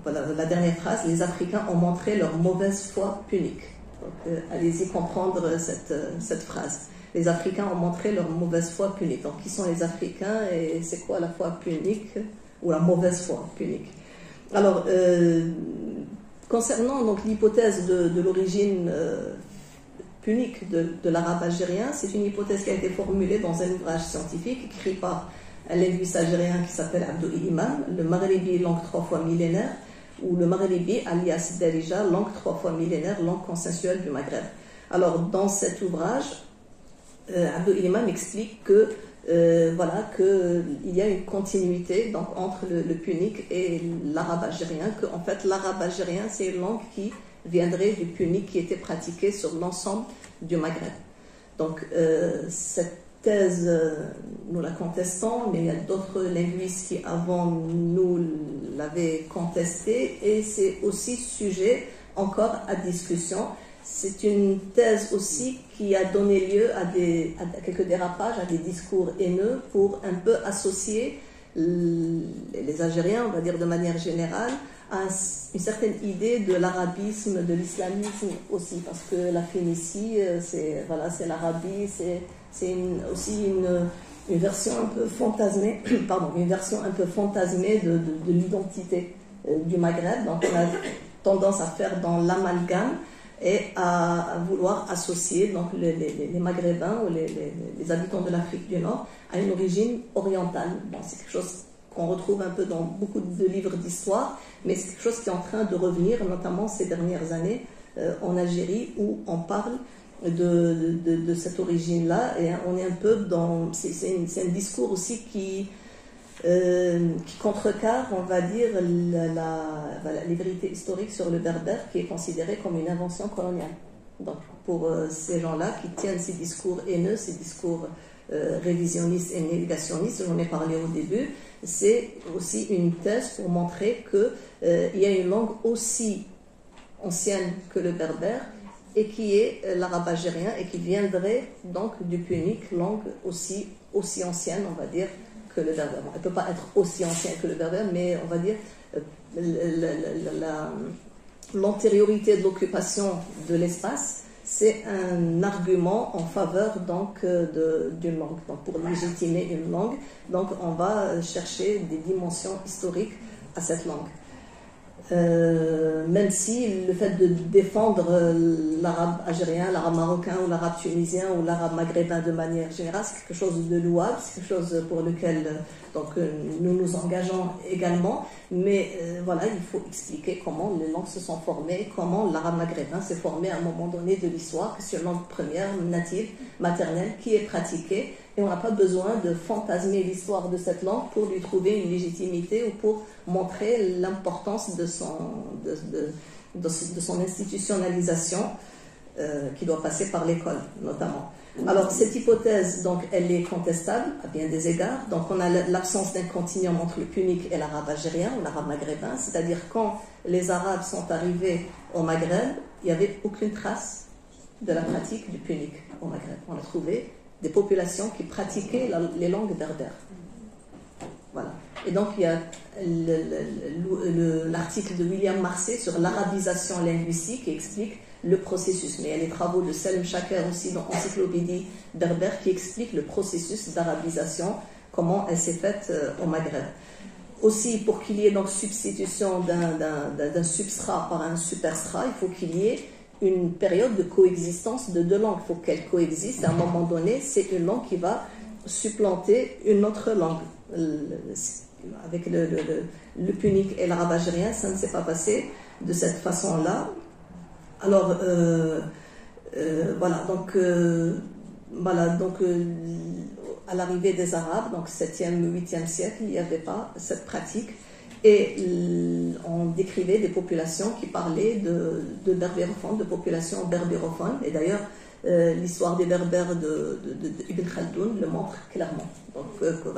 voilà, la dernière phrase, les Africains ont montré leur mauvaise foi punique. Donc allez-y comprendre cette phrase. Les Africains ont montré leur mauvaise foi punique. Donc qui sont les Africains et c'est quoi la foi punique ou la mauvaise foi punique? Alors, concernant donc l'hypothèse de l'origine punique de l'arabe algérien, c'est une hypothèse qui a été formulée dans un ouvrage scientifique écrit par un linguiste algérien qui s'appelle Abdou Imam, le Maghribi, langue 3 fois millénaire, ou le Maghribi alias Darija, langue 3 fois millénaire, langue consensuelle du Maghreb. Alors, dans cet ouvrage, Abdou Imam explique que qu'il y a une continuité donc, entre le punique et l'arabe algérien, qu'en fait l'arabe algérien c'est une langue qui viendrait du punique qui était pratiqué sur l'ensemble du Maghreb. Donc cette thèse, nous la contestons, mais il y a d'autres linguistes qui avant nous l'avaient contestée et c'est aussi sujet encore à discussion. C'est une thèse aussi qui a donné lieu à quelques dérapages, à des discours haineux pour un peu associer les Algériens, on va dire de manière générale, à une certaine idée de l'arabisme, de l'islamisme aussi, parce que la Phénicie, c'est l'Arabie, c'est aussi une version un peu fantasmée, de l'identité du Maghreb. Donc on a tendance à faire dans l'amalgame et à vouloir associer donc les Maghrébins ou les habitants de l'Afrique du Nord à une origine orientale. Bon, c'est quelque chose qu'on retrouve un peu dans beaucoup de livres d'histoire, mais c'est quelque chose qui est en train de revenir, notamment ces dernières années en Algérie, où on parle de cette origine-là, et on est un peu dans... C'est un discours aussi qui contrecarre, on va dire, les vérités historiques sur le berbère, qui est considéré comme une invention coloniale. Donc, pour ces gens-là qui tiennent ces discours haineux, ces discours révisionnistes et négationnistes, j'en ai parlé au début, c'est aussi une thèse pour montrer qu'il y a une langue aussi ancienne que le berbère, et qui est l'arabe algérien, et qui viendrait donc du punique, langue aussi ancienne, on va dire, que le berbère. Elle ne peut pas être aussi ancienne que le berbère, mais on va dire l'antériorité de l'occupation de l'espace, c'est un argument en faveur donc d'une langue. Donc pour légitimer une langue, donc on va chercher des dimensions historiques à cette langue. Même si le fait de défendre l'arabe algérien, l'arabe marocain ou l'arabe tunisien ou l'arabe maghrébin de manière générale, c'est quelque chose de louable, c'est quelque chose pour lequel nous nous engageons également, mais voilà, il faut expliquer comment les langues se sont formées, comment l'arabe maghrébin s'est formé à un moment donné de l'histoire, que c'est une langue première, native, maternelle, qui est pratiquée, et on n'a pas besoin de fantasmer l'histoire de cette langue pour lui trouver une légitimité ou pour montrer l'importance de son institutionnalisation qui doit passer par l'école notamment. Alors cette hypothèse, donc, elle est contestable à bien des égards. Donc on a l'absence d'un continuum entre le punique et l'arabe algérien ou l'arabe maghrébin, c'est-à-dire quand les Arabes sont arrivés au Maghreb, il n'y avait aucune trace de la pratique du punique au Maghreb. On a trouvé des populations qui pratiquaient les langues berbères. Voilà. Et donc il y a l'article de William Marsay sur l'arabisation linguistique qui explique le processus. Mais il y a les travaux de Selm Chaker aussi dans Encyclopédie berbère qui expliquent le processus d'arabisation comment elle s'est faite au Maghreb. Aussi, pour qu'il y ait donc substitution d'un substrat par un superstrat, il faut qu'il y ait une période de coexistence de deux langues. Il faut qu'elles coexistent. À un moment donné, c'est une langue qui va supplanter une autre langue. Avec le punique et l'arabe algérien, ça ne s'est pas passé de cette façon-là. Alors, à l'arrivée des Arabes, donc 7e, 8e siècle, il n'y avait pas cette pratique. Et on décrivait des populations qui parlaient de berbérophones, de populations berbérophones. Et d'ailleurs, l'histoire des Berbères d'Ibn Khaldoun le montre clairement. Donc, que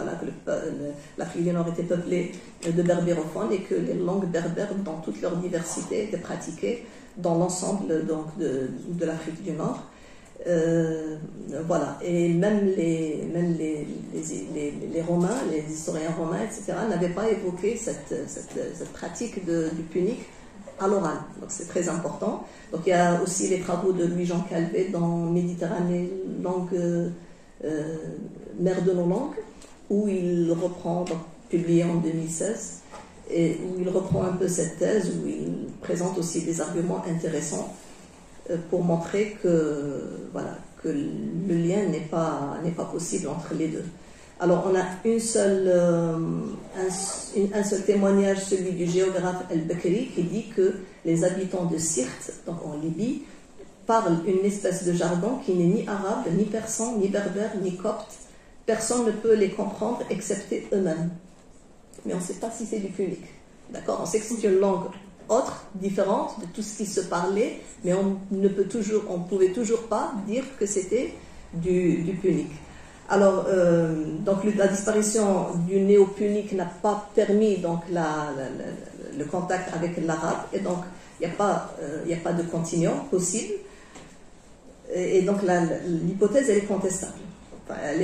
l'Afrique du Nord était peuplée de berbérophones et que les langues berbères, dans toute leur diversité, étaient pratiquées dans l'ensemble de l'Afrique du Nord. Et même les Romains, les historiens romains, etc., n'avaient pas évoqué cette pratique du punique à l'oral. Donc c'est très important. Donc il y a aussi les travaux de Louis-Jean Calvet dans Méditerranée, langue, mère de nos langues, où il reprend, donc, publié en 2016, et où il reprend un peu cette thèse, où il présente aussi des arguments intéressants pour montrer que le lien n'est pas possible entre les deux. Alors on a un seul témoignage, celui du géographe El-Bekri, qui dit que les habitants de Sirte, donc en Libye, parlent une espèce de jargon qui n'est ni arabe, ni persan, ni berbère, ni copte. Personne ne peut les comprendre excepté eux-mêmes. Mais on ne sait pas si c'est du punique. D'accord ? On sait que c'est une langue autre, différente de tout ce qui se parlait, mais on ne pouvait toujours pas dire que c'était du punique. Alors, donc la disparition du néo-punique n'a pas permis donc le contact avec l'arabe, et donc il n'y a pas de continuum possible. Et donc l'hypothèse, elle est contestable. Enfin, elle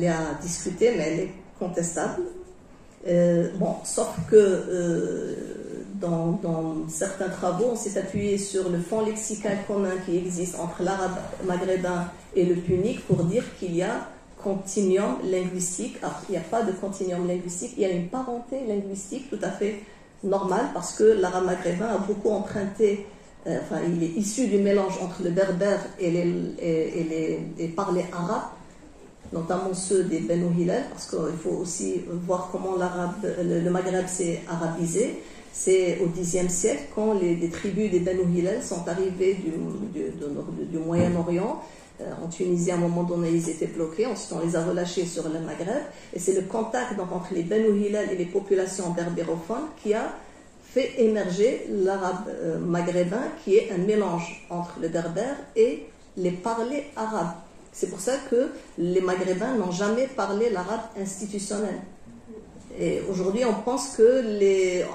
est à discuter, mais elle est contestable. Sauf que dans certains travaux, on s'est appuyé sur le fond lexical commun qui existe entre l'arabe maghrébin et le punique pour dire qu'il y a continuum linguistique. Alors, il n'y a pas de continuum linguistique, il y a une parenté linguistique tout à fait normale parce que l'arabe maghrébin a beaucoup emprunté, il est issu du mélange entre le berbère et les parlers arabes, notamment ceux des Banu Hilal, parce qu'il faut aussi voir comment le Maghreb s'est arabisé. C'est au Xe siècle quand des tribus des Banu Hilal sont arrivées du Moyen-Orient. En Tunisie, à un moment donné, ils étaient bloqués. Ensuite, on les a relâchés sur le Maghreb. Et c'est le contact donc, entre les Banu Hilal et les populations berbérophones qui a fait émerger l'arabe maghrébin, qui est un mélange entre le berbère et les parlers arabes. C'est pour ça que les Maghrébins n'ont jamais parlé l'arabe institutionnel. Et aujourd'hui, on pense que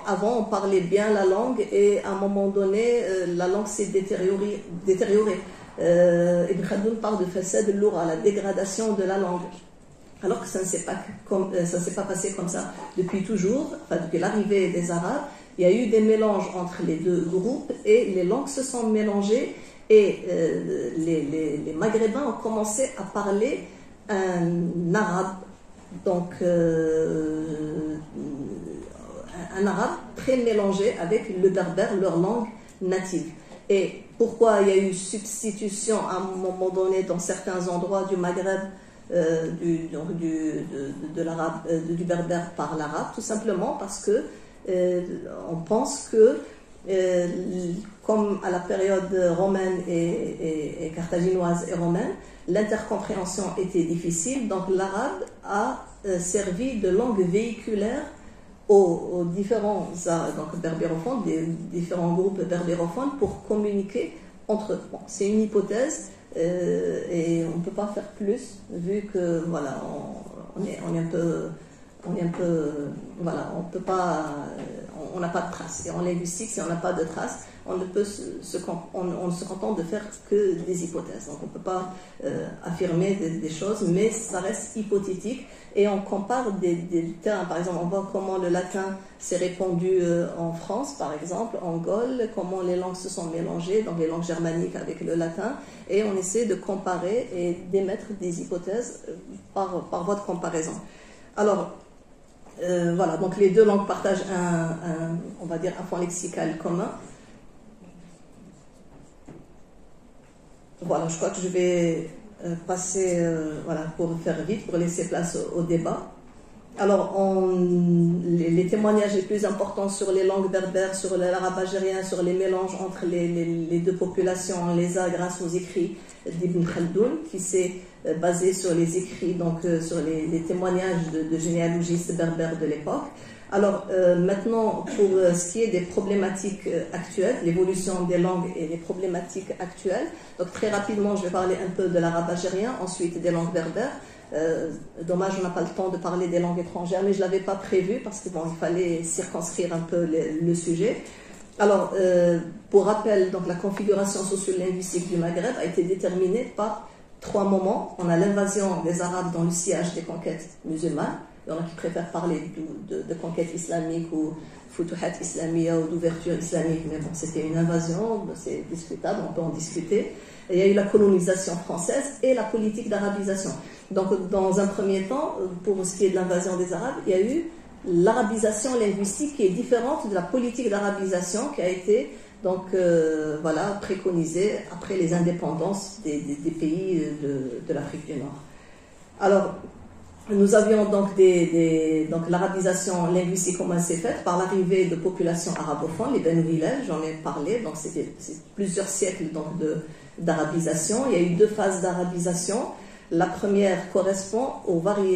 avant, on parlait bien la langue et à un moment donné, la langue s'est détériorée. Ibn Khaldoun parle de façade loura, la dégradation de la langue. Alors que ça ne s'est pas passé comme ça depuis toujours, depuis l'arrivée des Arabes. Il y a eu des mélanges entre les deux groupes et les langues se sont mélangées. Et les Maghrébins ont commencé à parler un arabe, donc un arabe très mélangé avec le berbère, leur langue native. Et pourquoi il y a eu substitution à un moment donné dans certains endroits du Maghreb du berbère par l'arabe? Tout simplement parce que on pense que comme à la période romaine et carthaginoise et romaine, l'intercompréhension était difficile, donc l'arabe a servi de langue véhiculaire aux différents berbérophones, des différents groupes berbérophones pour communiquer entre eux. Bon, c'est une hypothèse et on ne peut pas faire plus vu que voilà, on est un peu voilà, on peut pas, on n'a pas de traces. Et en linguistique, si on n'a pas de traces, on ne se contente de faire que des hypothèses. Donc on ne peut pas affirmer des choses, mais ça reste hypothétique. Et on compare des termes. Par exemple, on voit comment le latin s'est répandu en France, par exemple, en Gaule, comment les langues se sont mélangées, donc les langues germaniques avec le latin, et on essaie de comparer et d'émettre des hypothèses par voie de comparaison. Alors, voilà, donc les deux langues partagent on va dire, un fond lexical commun. Voilà, je crois que je vais passer, voilà, pour faire vite, pour laisser place au débat. Alors, les témoignages les plus importants sur les langues berbères, sur l'arabe algérien, sur les mélanges entre les deux populations, on les a grâce aux écrits d'Ibn Khaldoun, qui s'est basé sur les écrits, donc sur les témoignages de généalogistes berbères de l'époque. Alors maintenant, pour ce qui est des problématiques actuelles, l'évolution des langues et les problématiques actuelles, donc très rapidement je vais parler un peu de l'arabe algérien, ensuite des langues berbères. Dommage, on n'a pas le temps de parler des langues étrangères, mais je ne l'avais pas prévu parce que bon, il fallait circonscrire un peu le sujet. Alors, pour rappel, donc la configuration socio-linguistique du Maghreb a été déterminée par 3 moments. On a l'invasion des Arabes dans le sillage des conquêtes musulmanes. Il y en a qui préfèrent parler de conquête islamique ou futuhat islamia ou d'ouverture islamique, mais bon, c'était une invasion, c'est discutable, on peut en discuter. Et il y a eu la colonisation française et la politique d'arabisation. Donc, dans un premier temps, pour ce qui est de l'invasion des Arabes, il y a eu l'arabisation linguistique qui est différente de la politique d'arabisation qui a été donc voilà, préconisée après les indépendances des pays de l'Afrique du Nord. Alors, nous avions donc donc l'arabisation linguistique, comment elle s'est faite par l'arrivée de populations arabophones, les Banu Hillel, j'en ai parlé, donc c'est plusieurs siècles donc d'arabisation. Il y a eu 2 phases d'arabisation. La première correspond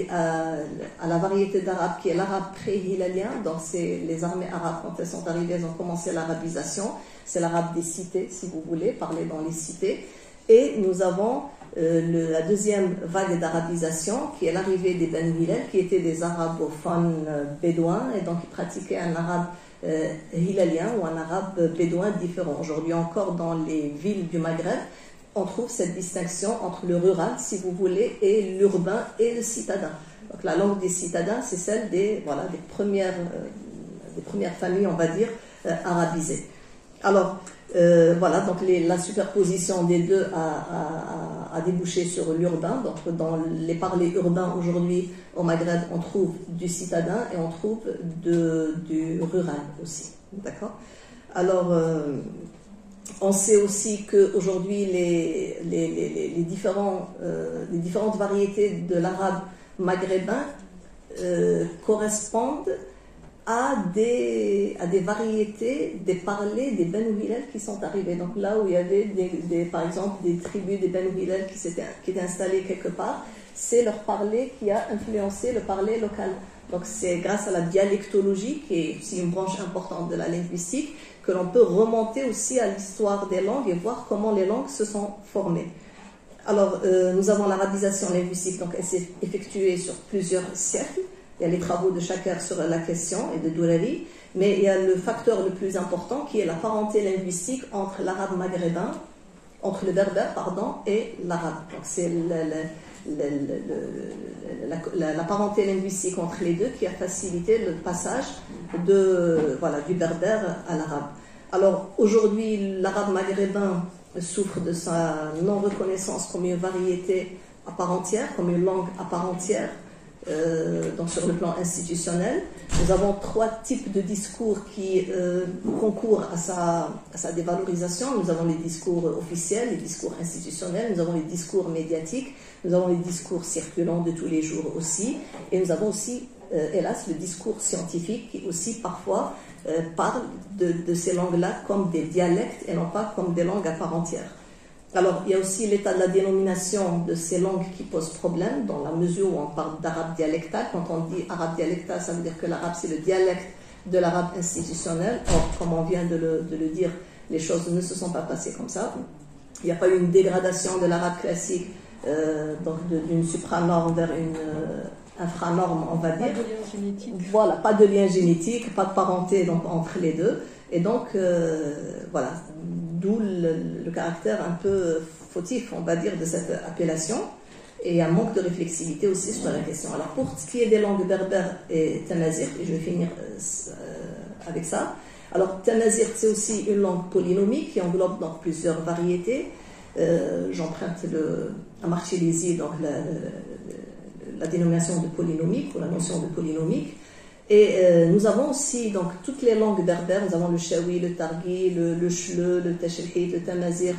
à la variété d'arabe qui est l'arabe pré-hilalien, donc c'est les armées arabes quand elles sont arrivées, elles ont commencé l'arabisation, c'est l'arabe des cités si vous voulez, parler dans les cités. Et nous avons la deuxième vague d'arabisation qui est l'arrivée des Banu Hillel qui étaient des arabophones bédouins et donc ils pratiquaient un arabe hilalien ou un arabe bédouin différent. Aujourd'hui encore dans les villes du Maghreb, on trouve cette distinction entre le rural, si vous voulez, et l'urbain et le citadin. Donc la langue des citadins, c'est celle des premières familles, on va dire, arabisées. Alors, voilà, donc la superposition des deux a débouché sur l'urbain. Donc dans les parlers urbains aujourd'hui au Maghreb, on trouve du citadin et on trouve du rural aussi. D'accord ? Alors, on sait aussi qu'aujourd'hui, les différentes variétés de l'arabe maghrébin correspondent à des variétés des parlers des Banu Hillel qui sont arrivés. Donc là où il y avait par exemple des tribus des Banu Hillel qui étaient installées quelque part, c'est leur parler qui a influencé le parler local. Donc c'est grâce à la dialectologie, qui est aussi une branche importante de la linguistique, que l'on peut remonter aussi à l'histoire des langues et voir comment les langues se sont formées. Alors, nous avons l'arabisation linguistique, donc elle s'est effectuée sur plusieurs siècles. Il y a les travaux de Chaker sur la question et de Dourari, mais il y a le facteur le plus important qui est la parenté linguistique entre l'arabe maghrébin, entre le berbère, pardon, et l'arabe. Donc c'est la parenté linguistique entre les deux qui a facilité le passage du berbère à l'arabe. Alors aujourd'hui, l'arabe maghrébin souffre de sa non-reconnaissance comme une variété à part entière, comme une langue à part entière, donc sur le plan institutionnel. Nous avons 3 types de discours qui concourent à sa dévalorisation. Nous avons les discours officiels, les discours institutionnels, nous avons les discours médiatiques, nous avons les discours circulants de tous les jours aussi, et nous avons aussi, hélas, le discours scientifique qui aussi parfois parle de ces langues-là comme des dialectes et non pas comme des langues à part entière. Alors, il y a aussi l'état de la dénomination de ces langues qui pose problème, dans la mesure où on parle d'arabe dialectal. Quand on dit arabe dialectal, ça veut dire que l'arabe, c'est le dialecte de l'arabe institutionnel. Or, comme on vient de le dire, les choses ne se sont pas passées comme ça. Il n'y a pas eu une dégradation de l'arabe classique, donc d'une supranorme vers une infranorme, on va dire. Pas de lien génétique. Voilà, pas de lien génétique, pas de parenté donc, entre les deux. Et donc, voilà, d'où le caractère un peu fautif, on va dire, de cette appellation, et un manque de réflexivité aussi sur la question. Alors, pour ce qui est des langues berbères et tamazight, et je vais finir avec ça. Alors, tamazight, c'est aussi une langue polynomique qui englobe donc plusieurs variétés. J'emprunte à Marchilesi donc la dénomination de polynomique ou la notion de polynomique. Et nous avons aussi donc toutes les langues berbères. Nous avons le chaoui, le targhi, le chleu, le tachelhit, le tamazight,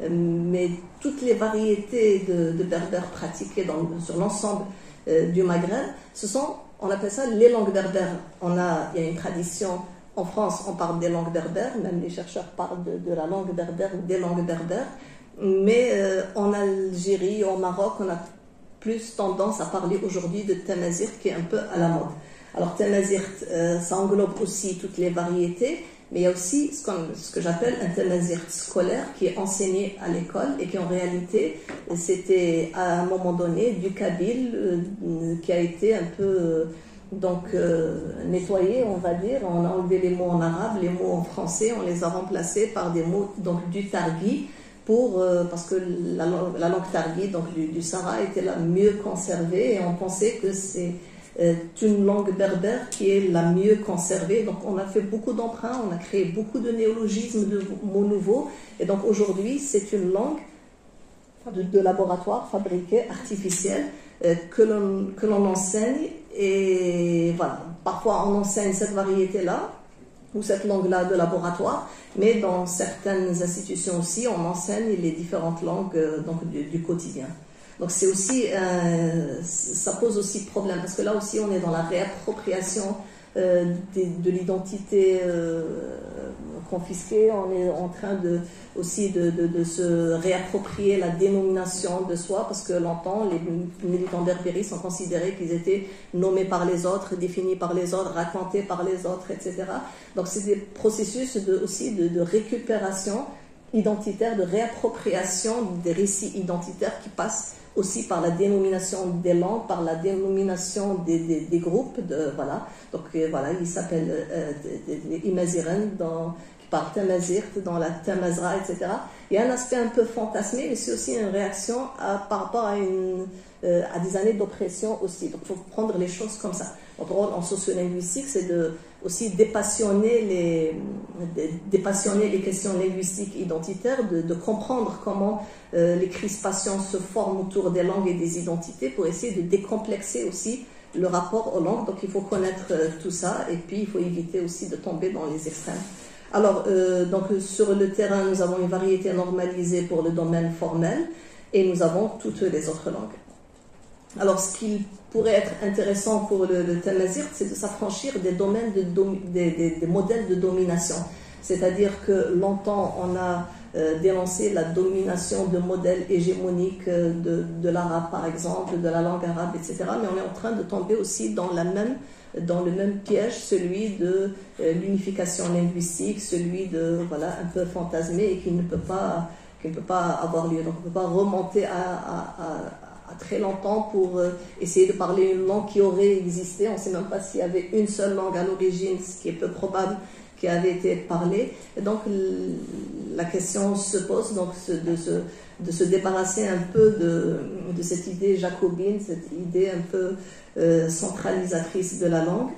mais toutes les variétés de berbères pratiquées sur l'ensemble du Maghreb, on appelle ça les langues berbères. Il y a une tradition. En France, on parle des langues berbères, même les chercheurs parlent de la langue berbère ou des langues berbères. Mais en Algérie, au Maroc, on a plus tendance à parler aujourd'hui de tamazight qui est un peu à la mode. Alors tamazight, ça englobe aussi toutes les variétés, mais il y a aussi ce que j'appelle un tamazight scolaire qui est enseigné à l'école et qui en réalité, c'était à un moment donné du kabyle qui a été un peu... nettoyé, on va dire. On a enlevé les mots en arabe, les mots en français, on les a remplacés par des mots donc du targhi parce que la langue targhi donc du Sahara était la mieux conservée et on pensait que c'est une langue berbère qui est la mieux conservée. Donc on a fait beaucoup d'emprunts, on a créé beaucoup de néologismes, de mots nouveaux, et donc aujourd'hui c'est une langue de laboratoire fabriquée, artificielle, que l'on enseigne. Et voilà, parfois on enseigne cette variété-là ou cette langue-là de laboratoire, mais dans certaines institutions aussi, on enseigne les différentes langues donc du quotidien. Donc c'est aussi, ça pose aussi problème, parce que là aussi on est dans la réappropriation de l'identité confisquée, on est en train aussi de se réapproprier la dénomination de soi, parce que longtemps les militants berbéristes ont considéré qu'ils étaient nommés par les autres, définis par les autres, racontés par les autres, etc. Donc c'est des processus aussi de récupération identitaire, de réappropriation des récits identitaires qui passent aussi par la dénomination des langues, par la dénomination des groupes. Voilà. Donc voilà, ils s'appellent les Imaziren, qui parlent tamazight, dans la tamazra, etc. Il y a un aspect un peu fantasmé, mais c'est aussi une réaction par rapport à des années d'oppression aussi. Donc il faut prendre les choses comme ça. Notre rôle en sociolinguistique, c'est aussi dépassionner les questions linguistiques identitaires, de comprendre comment les crispations se forment autour des langues et des identités pour essayer de décomplexer aussi le rapport aux langues. Donc il faut connaître tout ça, et puis il faut éviter aussi de tomber dans les extrêmes. Alors, donc sur le terrain, nous avons une variété normalisée pour le domaine formel, et nous avons toutes les autres langues. Alors, ce qui pourrait être intéressant pour le tamazight, c'est de s'affranchir des domaines des modèles de domination. C'est-à-dire que longtemps, on a dénoncé la domination de modèles hégémoniques de l'arabe, par exemple, de la langue arabe, etc. Mais on est en train de tomber aussi dans le même piège, celui de l'unification linguistique, celui de, voilà, un peu fantasmé et qui ne peut pas avoir lieu. Donc, on ne peut pas remonter à très longtemps pour essayer de parler une langue qui aurait existé. On ne sait même pas s'il y avait une seule langue à l'origine, ce qui est peu probable, qui avait été parlée. Et donc la question se pose donc de se débarrasser un peu de cette idée jacobine, cette idée un peu centralisatrice de la langue,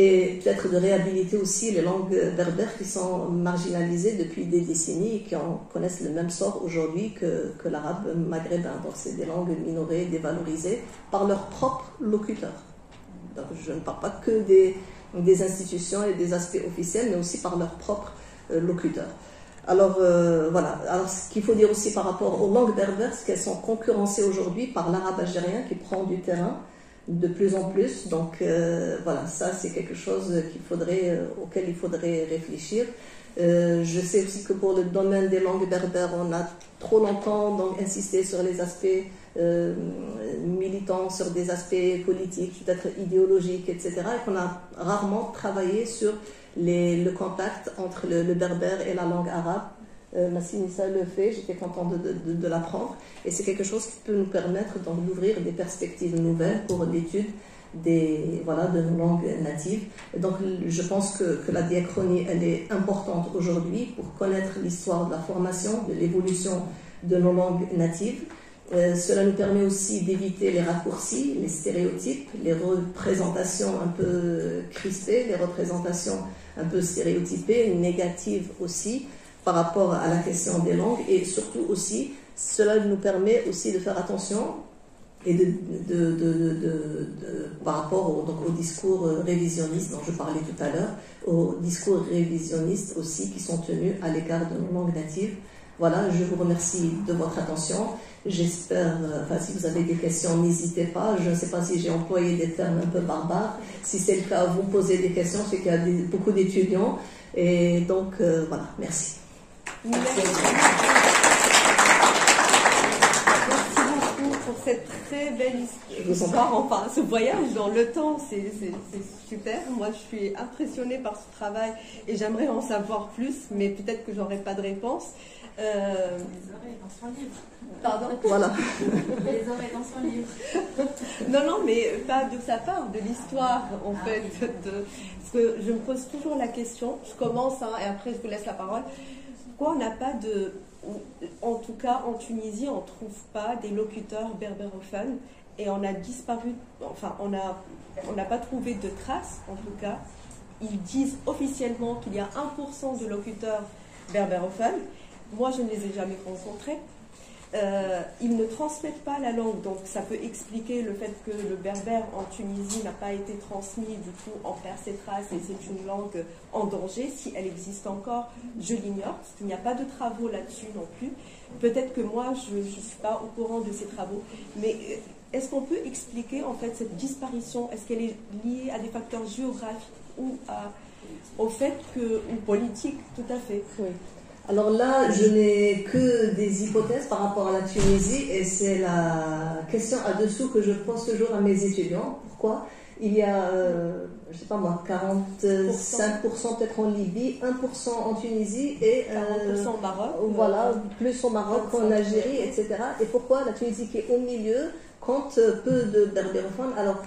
et peut-être de réhabiliter aussi les langues berbères qui sont marginalisées depuis des décennies et qui connaissent le même sort aujourd'hui que l'arabe maghrébin. Donc c'est des langues minorées, dévalorisées par leurs propres locuteurs. Donc je ne parle pas que des institutions et des aspects officiels, mais aussi par leurs propres locuteurs. Alors voilà. Alors ce qu'il faut dire aussi par rapport aux langues berbères, c'est qu'elles sont concurrencées aujourd'hui par l'arabe algérien qui prend du terrain de plus en plus. Donc voilà, ça c'est quelque chose auquel il faudrait réfléchir. Je sais aussi que pour le domaine des langues berbères, on a trop longtemps donc insisté sur les aspects militants, sur des aspects politiques, peut-être idéologiques, etc. Et qu'on a rarement travaillé sur le contact entre le berbère et la langue arabe. Massinissa le fait, j'étais contente de l'apprendre, et c'est quelque chose qui peut nous permettre d'ouvrir des perspectives nouvelles pour l'étude de nos langues natives. Et donc je pense que la diachronie, elle est importante aujourd'hui pour connaître l'histoire de la formation, de l'évolution de nos langues natives. Cela nous permet aussi d'éviter les raccourcis, les stéréotypes, les représentations un peu crispées, les représentations un peu stéréotypées, négatives aussi par rapport à la question des langues. Et surtout aussi, cela nous permet aussi de faire attention et par rapport au discours révisionniste dont je parlais tout à l'heure, aux discours révisionnistes aussi qui sont tenus à l'égard de nos langues natives. Voilà, je vous remercie de votre attention. J'espère, si vous avez des questions, n'hésitez pas. Je ne sais pas si j'ai employé des termes un peu barbares. Si c'est le cas, vous me posez des questions, c'est qu'il y a beaucoup d'étudiants. Et donc, voilà, merci. Merci beaucoup pour cette très belle histoire. Enfin, ce voyage dans le temps, c'est super. Moi, je suis impressionnée par ce travail et j'aimerais en savoir plus, mais peut-être que j'aurai pas de réponse. Les oreilles dans son livre. Pardon. Voilà. Les oreilles dans son livre. Non, mais pas de sa part, de l'histoire, en fait. Parce que je me pose toujours la question, je commence, et après je vous laisse la parole. Pourquoi on n'a pas de... En tout cas, en Tunisie, on ne trouve pas des locuteurs berbérophones et on a disparu, enfin, on n'a pas trouvé de traces, en tout cas. Ils disent officiellement qu'il y a 1% de locuteurs berbérophones. Moi, je ne les ai jamais rencontrés. Ils ne transmettent pas la langue, donc ça peut expliquer le fait que le berbère en Tunisie n'a pas été transmis, du coup on perd ses traces et c'est une langue en danger. Si elle existe encore, je l'ignore, parce qu'il n'y a pas de travaux là-dessus non plus. Peut-être que moi je ne suis pas au courant de ces travaux, mais est-ce qu'on peut expliquer en fait cette disparition? Est-ce qu'elle est liée à des facteurs géographiques ou au fait que, ou politiques? Tout à fait. Oui. Alors là, je n'ai que des hypothèses par rapport à la Tunisie et c'est la question à-dessous que je pose toujours à mes étudiants. Pourquoi? Il y a, je ne sais pas moi, 45% peut-être en Libye, 1% en Tunisie et 40% au Maroc. Voilà, plus au Maroc qu'en Algérie, etc. Et pourquoi la Tunisie qui est au milieu compte peu de berbérophones? Alors,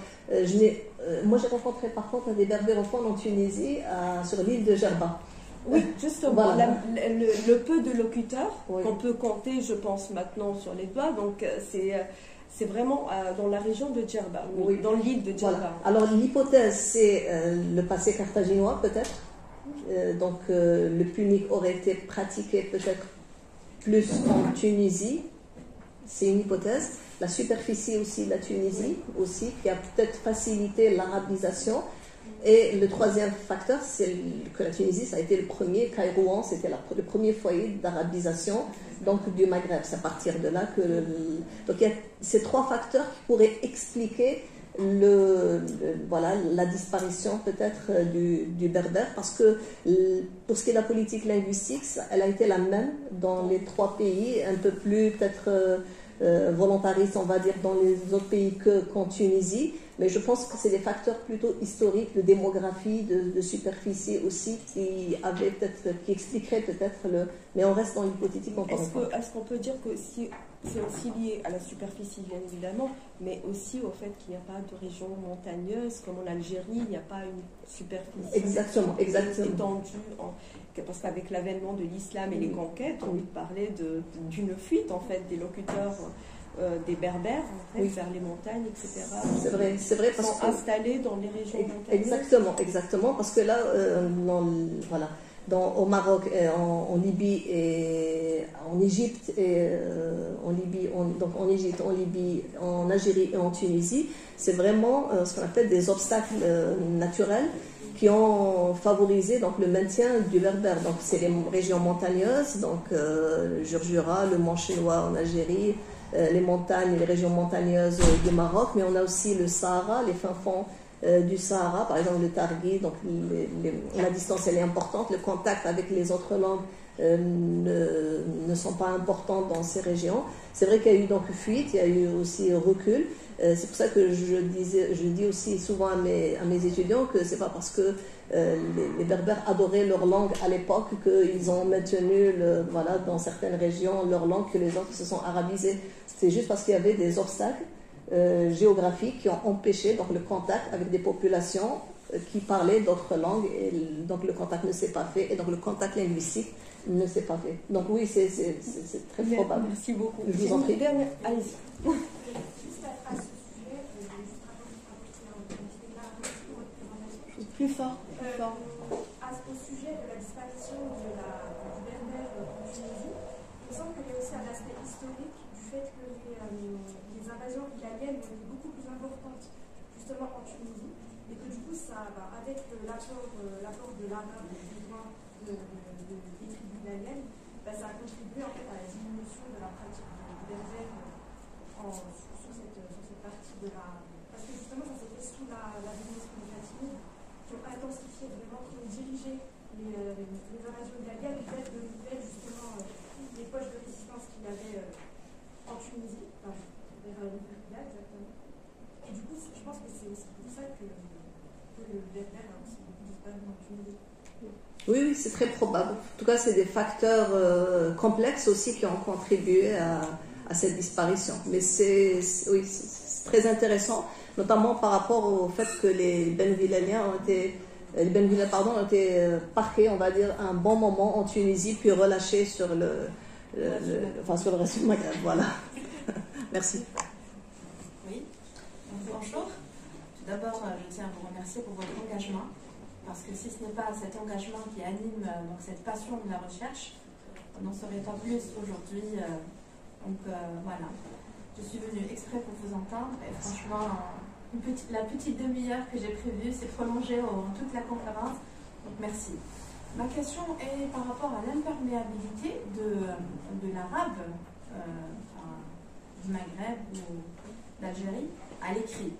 moi j'ai rencontré par contre des berbérophones en Tunisie sur l'île de Jerba. Oui, justement, voilà. le peu de locuteurs oui. qu'on peut compter, je pense, maintenant sur les doigts, donc c'est vraiment dans la région de Djerba, oui. Dans l'île de Djerba. Voilà. Alors l'hypothèse, c'est le passé carthaginois peut-être, donc le punique aurait été pratiqué peut-être plus en Tunisie, c'est une hypothèse. La superficie aussi de la Tunisie, aussi, qui a peut-être facilité l'arabisation. Et le troisième facteur, c'est que la Tunisie, ça a été le premier, Kairouan, c'était le premier foyer d'arabisation donc du Maghreb. C'est à partir de là que... donc il y a ces trois facteurs qui pourraient expliquer la disparition peut-être du berbère, parce que pour ce qui est de la politique linguistique, elle a été la même dans les trois pays, un peu plus peut-être volontariste, on va dire, dans les autres pays qu'en Tunisie. Mais je pense que c'est des facteurs plutôt historiques, de démographie, de superficie aussi, qui expliqueraient peut-être mais on reste dans l'hypothétique encore une fois. Est-ce qu'on peut dire que c'est aussi lié à la superficie, bien évidemment, mais aussi au fait qu'il n'y a pas de région montagneuse, comme en Algérie, il n'y a pas une superficie étendue, parce qu'avec l'avènement de l'islam et les conquêtes, on parlait d'une fuite en fait des locuteurs. Des berbères en fait, vers les montagnes, etc. C'est vrai parce sont installés dans les régions montagnes. Exactement, parce que là, au Maroc, en Libye et en Égypte en Égypte, en Libye, en Algérie et en Tunisie, c'est vraiment ce qu'on appelle des obstacles naturels qui ont favorisé donc le maintien du berbère. Donc c'est les régions montagneuses, donc le Jurjura, le Mont Chinois en Algérie, les montagnes, les régions montagneuses du Maroc, mais on a aussi le Sahara, les fins fonds du Sahara, par exemple le Targhi, donc la distance elle est importante, le contact avec les autres langues ne sont pas importants dans ces régions. C'est vrai qu'il y a eu donc fuite, il y a eu aussi recul. C'est pour ça que je dis aussi souvent à mes étudiants que c'est pas parce que les Berbères adoraient leur langue à l'époque qu'ils ont maintenu dans certaines régions leur langue que les autres se sont arabisés. C'est juste parce qu'il y avait des obstacles géographiques qui ont empêché donc, le contact avec des populations qui parlaient d'autres langues, et donc le contact ne s'est pas fait, et donc le contact linguistique ne s'est pas fait. Donc oui, c'est très probable. Merci beaucoup. Je vous en prie. Allez-y. Plus fort. Au sujet de la disparition du berbère en Tunisie, il me semble qu'il y a aussi un aspect historique du fait que les invasions italiennes ont été beaucoup plus importantes justement en Tunisie, et que du coup, avec l'apport de l'arabe et des des tribus italiennes, ça a contribué en fait à la diminution de la pratique du berbère sur cette partie de la... Parce que justement, ça s'est fait sous la domination des Fatimides, qui ont intensifié vraiment, qui ont dirigé les invasions italiennes vers de nouvelles, justement, les poches de résistance qu'il y avait en Tunisie, vers l'Iberia exactement. Et du coup, je pense que c'est aussi pour ça que le berbère a aussi beaucoup disparu en Tunisie. Oui, c'est très probable. En tout cas, c'est des facteurs complexes aussi qui ont contribué à cette disparition. Mais c'est très intéressant, notamment par rapport au fait que les Benvilaliens ont été parqués, on va dire, un bon moment en Tunisie, puis relâchés sur sur le reste du Maghreb. Voilà. Merci. Oui, bonjour. Tout d'abord, je tiens à vous remercier pour votre engagement, parce que si ce n'est pas cet engagement qui anime donc cette passion de la recherche, on n'en saurait pas plus aujourd'hui. Voilà. Je suis venue exprès pour vous entendre, et franchement, la petite demi-heure que j'ai prévue s'est prolongée toute la conférence, donc merci. Ma question est par rapport à l'imperméabilité de l'arabe, du Maghreb ou d'Algérie, à l'écrit.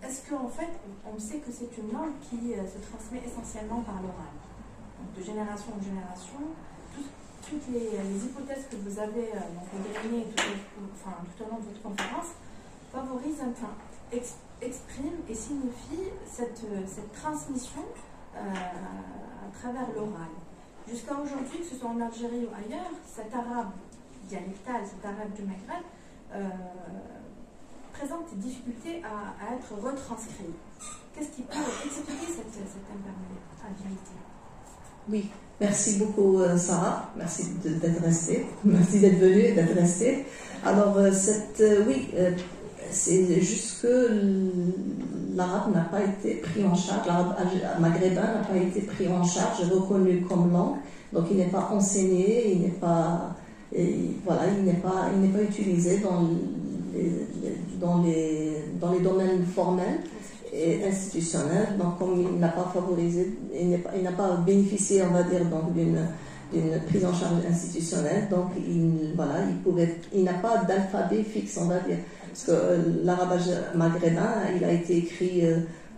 Est-ce qu'en fait, on sait que c'est une langue qui se transmet essentiellement par l'oral, de génération en génération? Toutes les hypothèses que vous avez dégagnées tout au long de votre conférence favorisent, expriment et signifient cette transmission à travers l'oral. Jusqu'à aujourd'hui, que ce soit en Algérie ou ailleurs, cet arabe dialectal, cet arabe du Maghreb, présente des difficultés à être retranscrit. Qu'est-ce qui peut expliquer cette imperméabilité? Oui, merci beaucoup Sarah, merci d'être restée, merci d'être venue et d'être restée. Alors c'est juste que l'arabe n'a pas été pris en charge, l'arabe maghrébin n'a pas été pris en charge, reconnu comme langue, donc il n'est pas enseigné, il n'est pas utilisé dans les domaines formels et institutionnels. Donc comme il n'a pas favorisé, il n'a pas bénéficié, on va dire, donc d'une prise en charge institutionnelle, donc il n'a pas d'alphabet fixe, on va dire, parce que l'arabe maghrébin, il a été écrit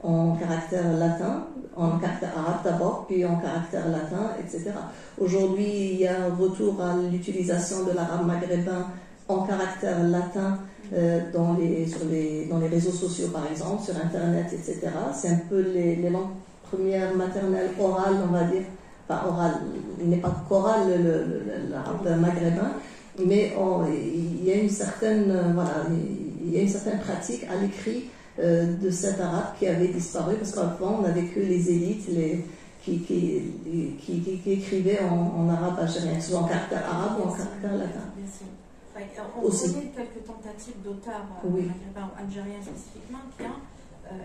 en caractère latin, en caractère arabe d'abord, puis en caractère latin, etc. Aujourd'hui, il y a un retour à l'utilisation de l'arabe maghrébin en caractère latin dans les réseaux sociaux, par exemple, sur Internet, etc. C'est un peu les langues premières maternelles orales, on va dire. Enfin, orales, il n'est pas choral l'arabe maghrébin, mais il y a une certaine pratique à l'écrit de cet arabe qui avait disparu, parce qu'avant, on n'avait que les élites qui écrivaient en arabe algérien, que ce soit en caractère arabe ou en caractère latin. Bien sûr. On connaît quelques tentatives d'auteurs maghrébins ou algériens spécifiquement qui ont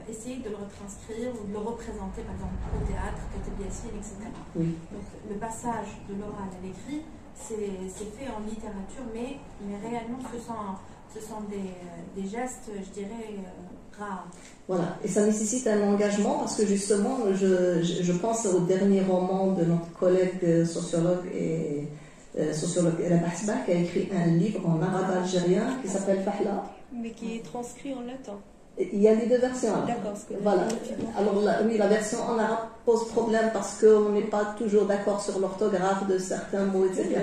essayé de le retranscrire ou de le représenter, par exemple, au théâtre, Katabiassine, etc. Oui. Donc, le passage de l'oral à l'écrit, c'est fait en littérature, mais réellement, ce sont des gestes, je dirais, rares. Voilà, et ça nécessite un engagement, parce que justement, je pense au dernier roman de notre collègue sociologue Rabah Sbah, qui a écrit un livre en arabe algérien qui s'appelle Fahla. Mais qui est transcrit en latin. Il y a les deux versions. D'accord. Voilà. Alors la version en arabe pose problème parce qu'on n'est pas toujours d'accord sur l'orthographe de certains mots, etc.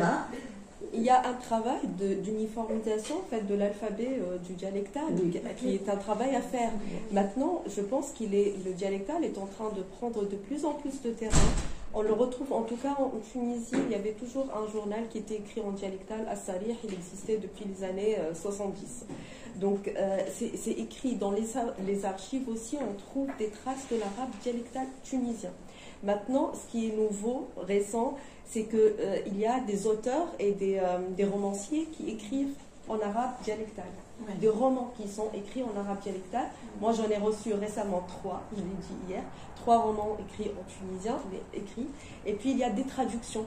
Il y a un travail d'uniformisation en fait, de l'alphabet du dialectal, qui est un travail à faire. Maintenant, je pense le dialectal est en train de prendre de plus en plus de terrain On le retrouve en tout cas en Tunisie. Il y avait toujours un journal qui était écrit en dialectal, As-Sarih. Il existait depuis les années 70. Donc c'est écrit dans les archives aussi. On trouve des traces de l'arabe dialectal tunisien. Maintenant, ce qui est nouveau, récent, c'est qu'il y a des auteurs et des romanciers qui écrivent en arabe dialectal. Ouais. Des romans qui sont écrits en arabe dialectal. Moi, j'en ai reçu récemment 3, je l'ai dit hier. 3 romans écrits en tunisien, mais écrits. Et puis, il y a des traductions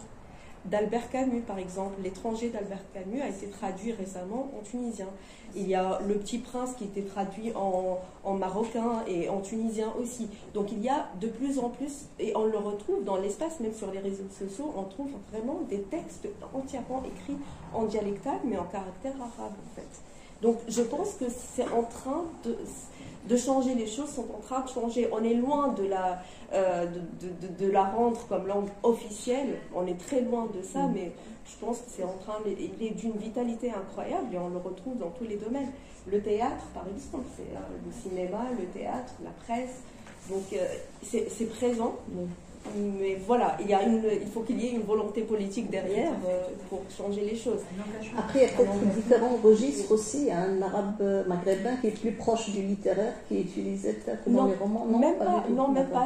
d'Albert Camus, par exemple. L'étranger d'Albert Camus a été traduit récemment en tunisien. Il y a Le Petit Prince qui était traduit en marocain et en tunisien aussi. Donc, il y a de plus en plus, et on le retrouve dans l'espace, même sur les réseaux sociaux, on trouve vraiment des textes entièrement écrits en dialectal, mais en caractère arabe, en fait. Donc, je pense que c'est en train de changer, les choses sont en train de changer. On est loin de la rendre comme langue officielle, on est très loin de ça, mais je pense que c'est en train, il est d'une vitalité incroyable et on le retrouve dans tous les domaines. Le théâtre, par exemple, c'est le cinéma, le théâtre, la presse, donc c'est présent. Mais voilà, il faut qu'il y ait une volonté politique derrière pour changer les choses. Après, il y a peut-être différents registres aussi. Il y a un arabe maghrébin qui est plus proche du littéraire, qui est utilisé peut-être dans les romans. Non, même pas. Non, même pas.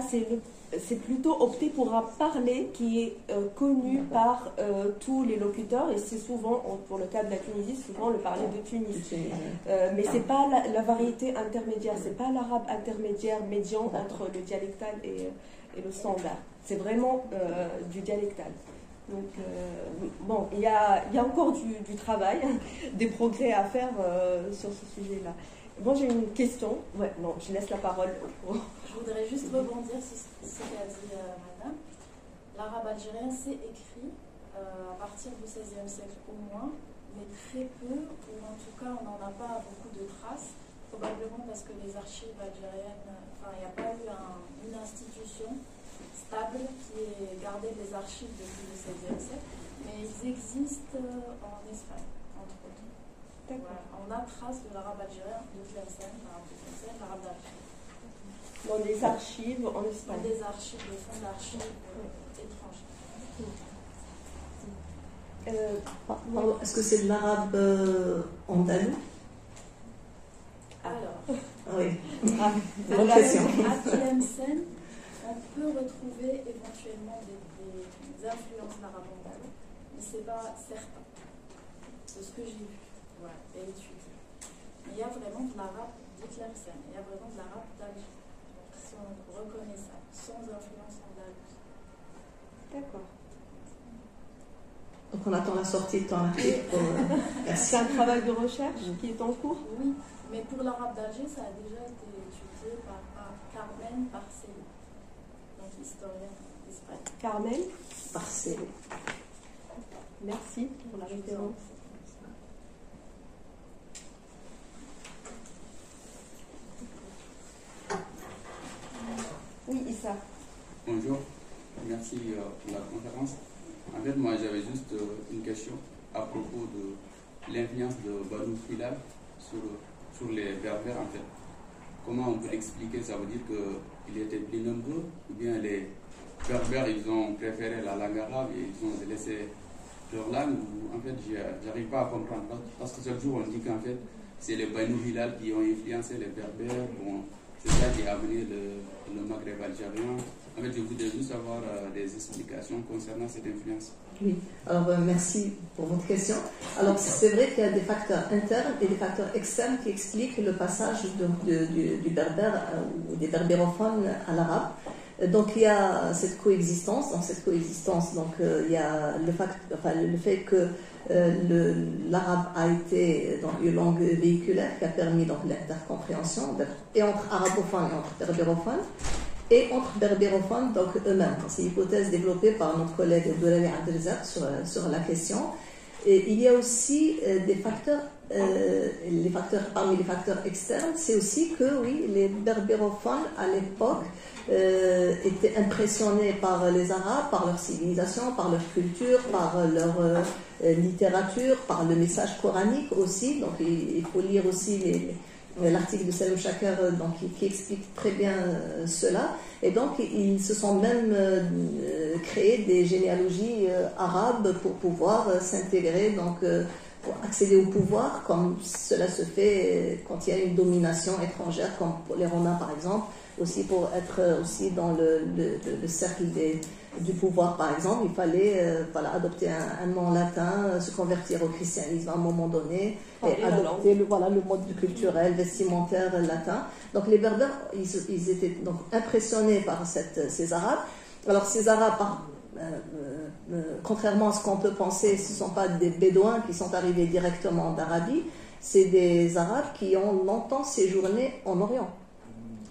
C'est plutôt opté pour un parler qui est connu par tous les locuteurs. Et c'est souvent, pour le cas de la Tunisie, souvent le parler de Tunis. Mais ce n'est pas la variété intermédiaire. Ce n'est pas l'arabe intermédiaire, médian entre le dialectal et le standard. C'est vraiment du dialectal. Donc, bon, il y a encore du travail, des progrès à faire sur ce sujet-là. Moi, j'ai une question. Ouais, non, je laisse la parole. Je voudrais juste rebondir sur ce qu'a dit madame. L'arabe algérien, c'est écrit à partir du XVIe siècle au moins, mais très peu, ou en tout cas, on n'en a pas beaucoup de traces, probablement parce que les archives algériennes, enfin, il n'y a pas eu une institution stable qui ait gardé les archives depuis le XVIe siècle, mais ils existent en Espagne, entre autres. Voilà. On a trace de l'arabe algérien, de Tlemcen, l'arabe d'Alger. Dans des archives en Espagne. Dans des archives, des fonds d'archives étrangers. Est-ce que c'est de l'arabe andalou? Alors, oui. Bonne question. À Tlemcen, on peut retrouver éventuellement des influences d'arabe andalou, mais ce n'est pas certain de ce que j'ai vu. Voilà, et étudié. Il y a vraiment de l'arabe de Tlemcen, il y a vraiment de l'arabe d'Alger. Donc, si on reconnaît ça, sans influence andalouse. D'accord. Donc, on attend la sortie de ton article. C'est un travail de recherche qui est en cours? Oui, mais pour l'arabe d'Alger, ça a déjà été étudié par Carmen Parcelli, donc historienne d'Espagne. Carmen Parcelli. Merci pour la référence. Oui, Issa. Bonjour, merci pour la conférence. En fait, moi j'avais juste une question à propos de l'influence de Banu Hilal sur les Berbères en fait. Comment on peut l'expliquer? Ça veut dire qu'ils étaient plus nombreux ou bien les Berbères ils ont préféré la langue arabe et ils ont laissé leur langue, ou en fait j'arrive pas à comprendre parce que chaque jour on dit qu'en fait c'est les Banu Hilal qui ont influencé les Berbères. Bon, c'est ça qui a amené le Maghreb algérien. En fait, je voudrais juste avoir des explications concernant cette influence. Oui, alors merci pour votre question. Alors c'est vrai qu'il y a des facteurs internes et des facteurs externes qui expliquent le passage du berbère ou des berbérophones à l'arabe. Donc il y a cette coexistence. Dans cette coexistence, donc il y a le fait que l'arabe a été donc une langue véhiculaire qui a permis donc l'intercompréhension et entre arabophones et entre berbérophones. Et entre berbérophones, donc eux-mêmes. C'est une hypothèse développée par notre collègue Doulawi Abdelzak sur la question. Et il y a aussi des facteurs, parmi les facteurs externes, c'est aussi que oui, les berbérophones à l'époque étaient impressionnés par les Arabes, par leur civilisation, par leur culture, par leur littérature, par le message coranique aussi. Donc il faut lire aussi l'article de Salim Chaker qui explique très bien cela. Et donc, ils se sont même créés des généalogies arabes pour pouvoir s'intégrer, donc pour accéder au pouvoir, comme cela se fait quand il y a une domination étrangère, comme pour les Romains par exemple, aussi pour être aussi dans le cercle du pouvoir par exemple, il fallait adopter un nom latin, se convertir au christianisme à un moment donné, et adopter le mode culturel, vestimentaire latin. Donc les Berbères, ils étaient donc impressionnés par ces Arabes. Alors ces Arabes, contrairement à ce qu'on peut penser, ce ne sont pas des Bédouins qui sont arrivés directement d'Arabie, c'est des Arabes qui ont longtemps séjourné en Orient.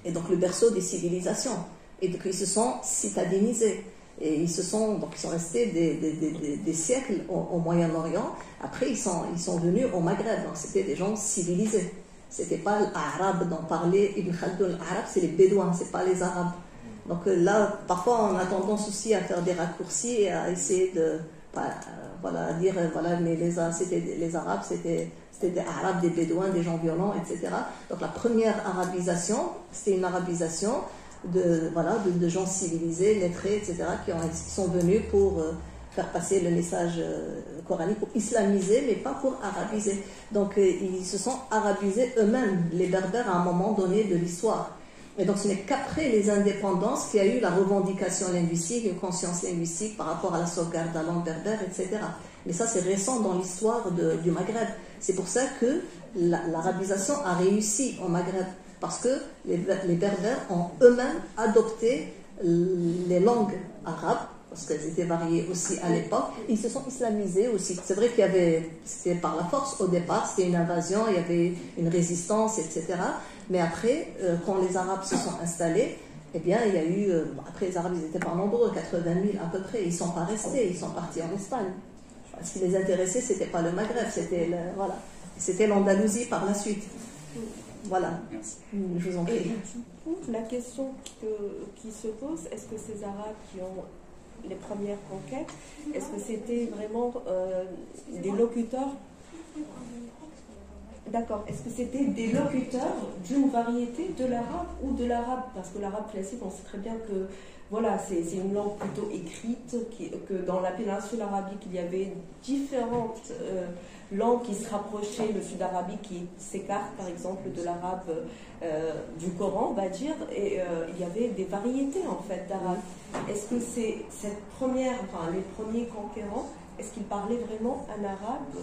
Et donc le berceau des civilisations. Et donc ils se sont citadinisés. Et ils sont restés des siècles au Moyen-Orient. Après, ils sont venus au Maghreb. Donc c'était des gens civilisés. C'était pas l'arabe dont parlait Ibn Khaldoun. L'arabe, c'est les Bédouins, c'est pas les Arabes. Donc là, parfois, on a tendance aussi à faire des raccourcis et à essayer de dire mais les Arabes, c'était des Arabes, des Bédouins, des gens violents, etc. Donc la première arabisation, c'était une arabisation de gens civilisés, lettrés, etc., qui sont venus pour faire passer le message coranique, pour islamiser, mais pas pour arabiser. Donc ils se sont arabisés eux-mêmes, les Berbères, à un moment donné de l'histoire. Et donc ce n'est qu'après les indépendances qu'il y a eu la revendication linguistique, une conscience linguistique par rapport à la sauvegarde de la langue berbère, etc. Mais ça, c'est récent dans l'histoire du Maghreb. C'est pour ça que l'arabisation a réussi au Maghreb, parce que les Berbères ont eux-mêmes adopté les langues arabes, parce qu'elles étaient variées aussi à l'époque. Ils se sont islamisés aussi. C'est vrai c'était par la force au départ, c'était une invasion, il y avait une résistance, etc. Mais après, quand les Arabes se sont installés, eh bien, il y a eu... après, les Arabes, ils n'étaient pas nombreux, 80 000 à peu près. Ils ne sont pas restés, ils sont partis en Espagne. Ce qui les intéressait, ce n'était pas le Maghreb, c'était l'Andalousie par la suite. Voilà. Merci. Je vous en prie. Et du coup, la question qui se pose, est-ce que ces Arabes qui ont les premières conquêtes, est-ce que c'était vraiment des locuteurs? D'accord. Est-ce que c'était des locuteurs d'une variété de l'arabe ou de l'arabe? Parce que l'arabe classique, on sait très bien que c'est une langue plutôt écrite, que dans la péninsule arabique, il y avait différentes langues qui se rapprochaient, le sud-arabique qui s'écarte par exemple de l'arabe du Coran, on va dire, et il y avait des variétés en fait d'arabe. Est-ce que c'est les premiers conquérants, est-ce qu'ils parlaient vraiment un arabe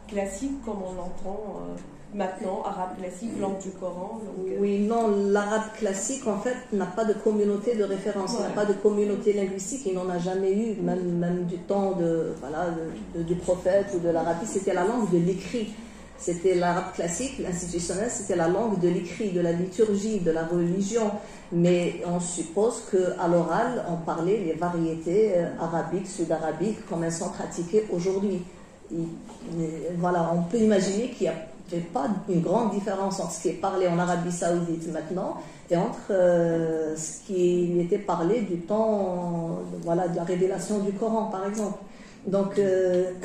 classique comme on l'entend maintenant, arabe classique, langue du Coran? Oui, non, l'arabe classique en fait n'a pas de communauté de référence, n'a pas de communauté linguistique, il n'en a jamais eu, même du temps du prophète ou de l'Arabie, c'était la langue de l'écrit. C'était l'arabe classique, l'institutionnel, c'était la langue de l'écrit, de la liturgie, de la religion. Mais on suppose qu'à l'oral, on parlait les variétés arabiques, sud-arabiques, comme elles sont pratiquées aujourd'hui. On peut imaginer qu'il n'y avait pas une grande différence entre ce qui est parlé en Arabie Saoudite maintenant et entre ce qui était parlé du temps de la révélation du Coran, par exemple. Donc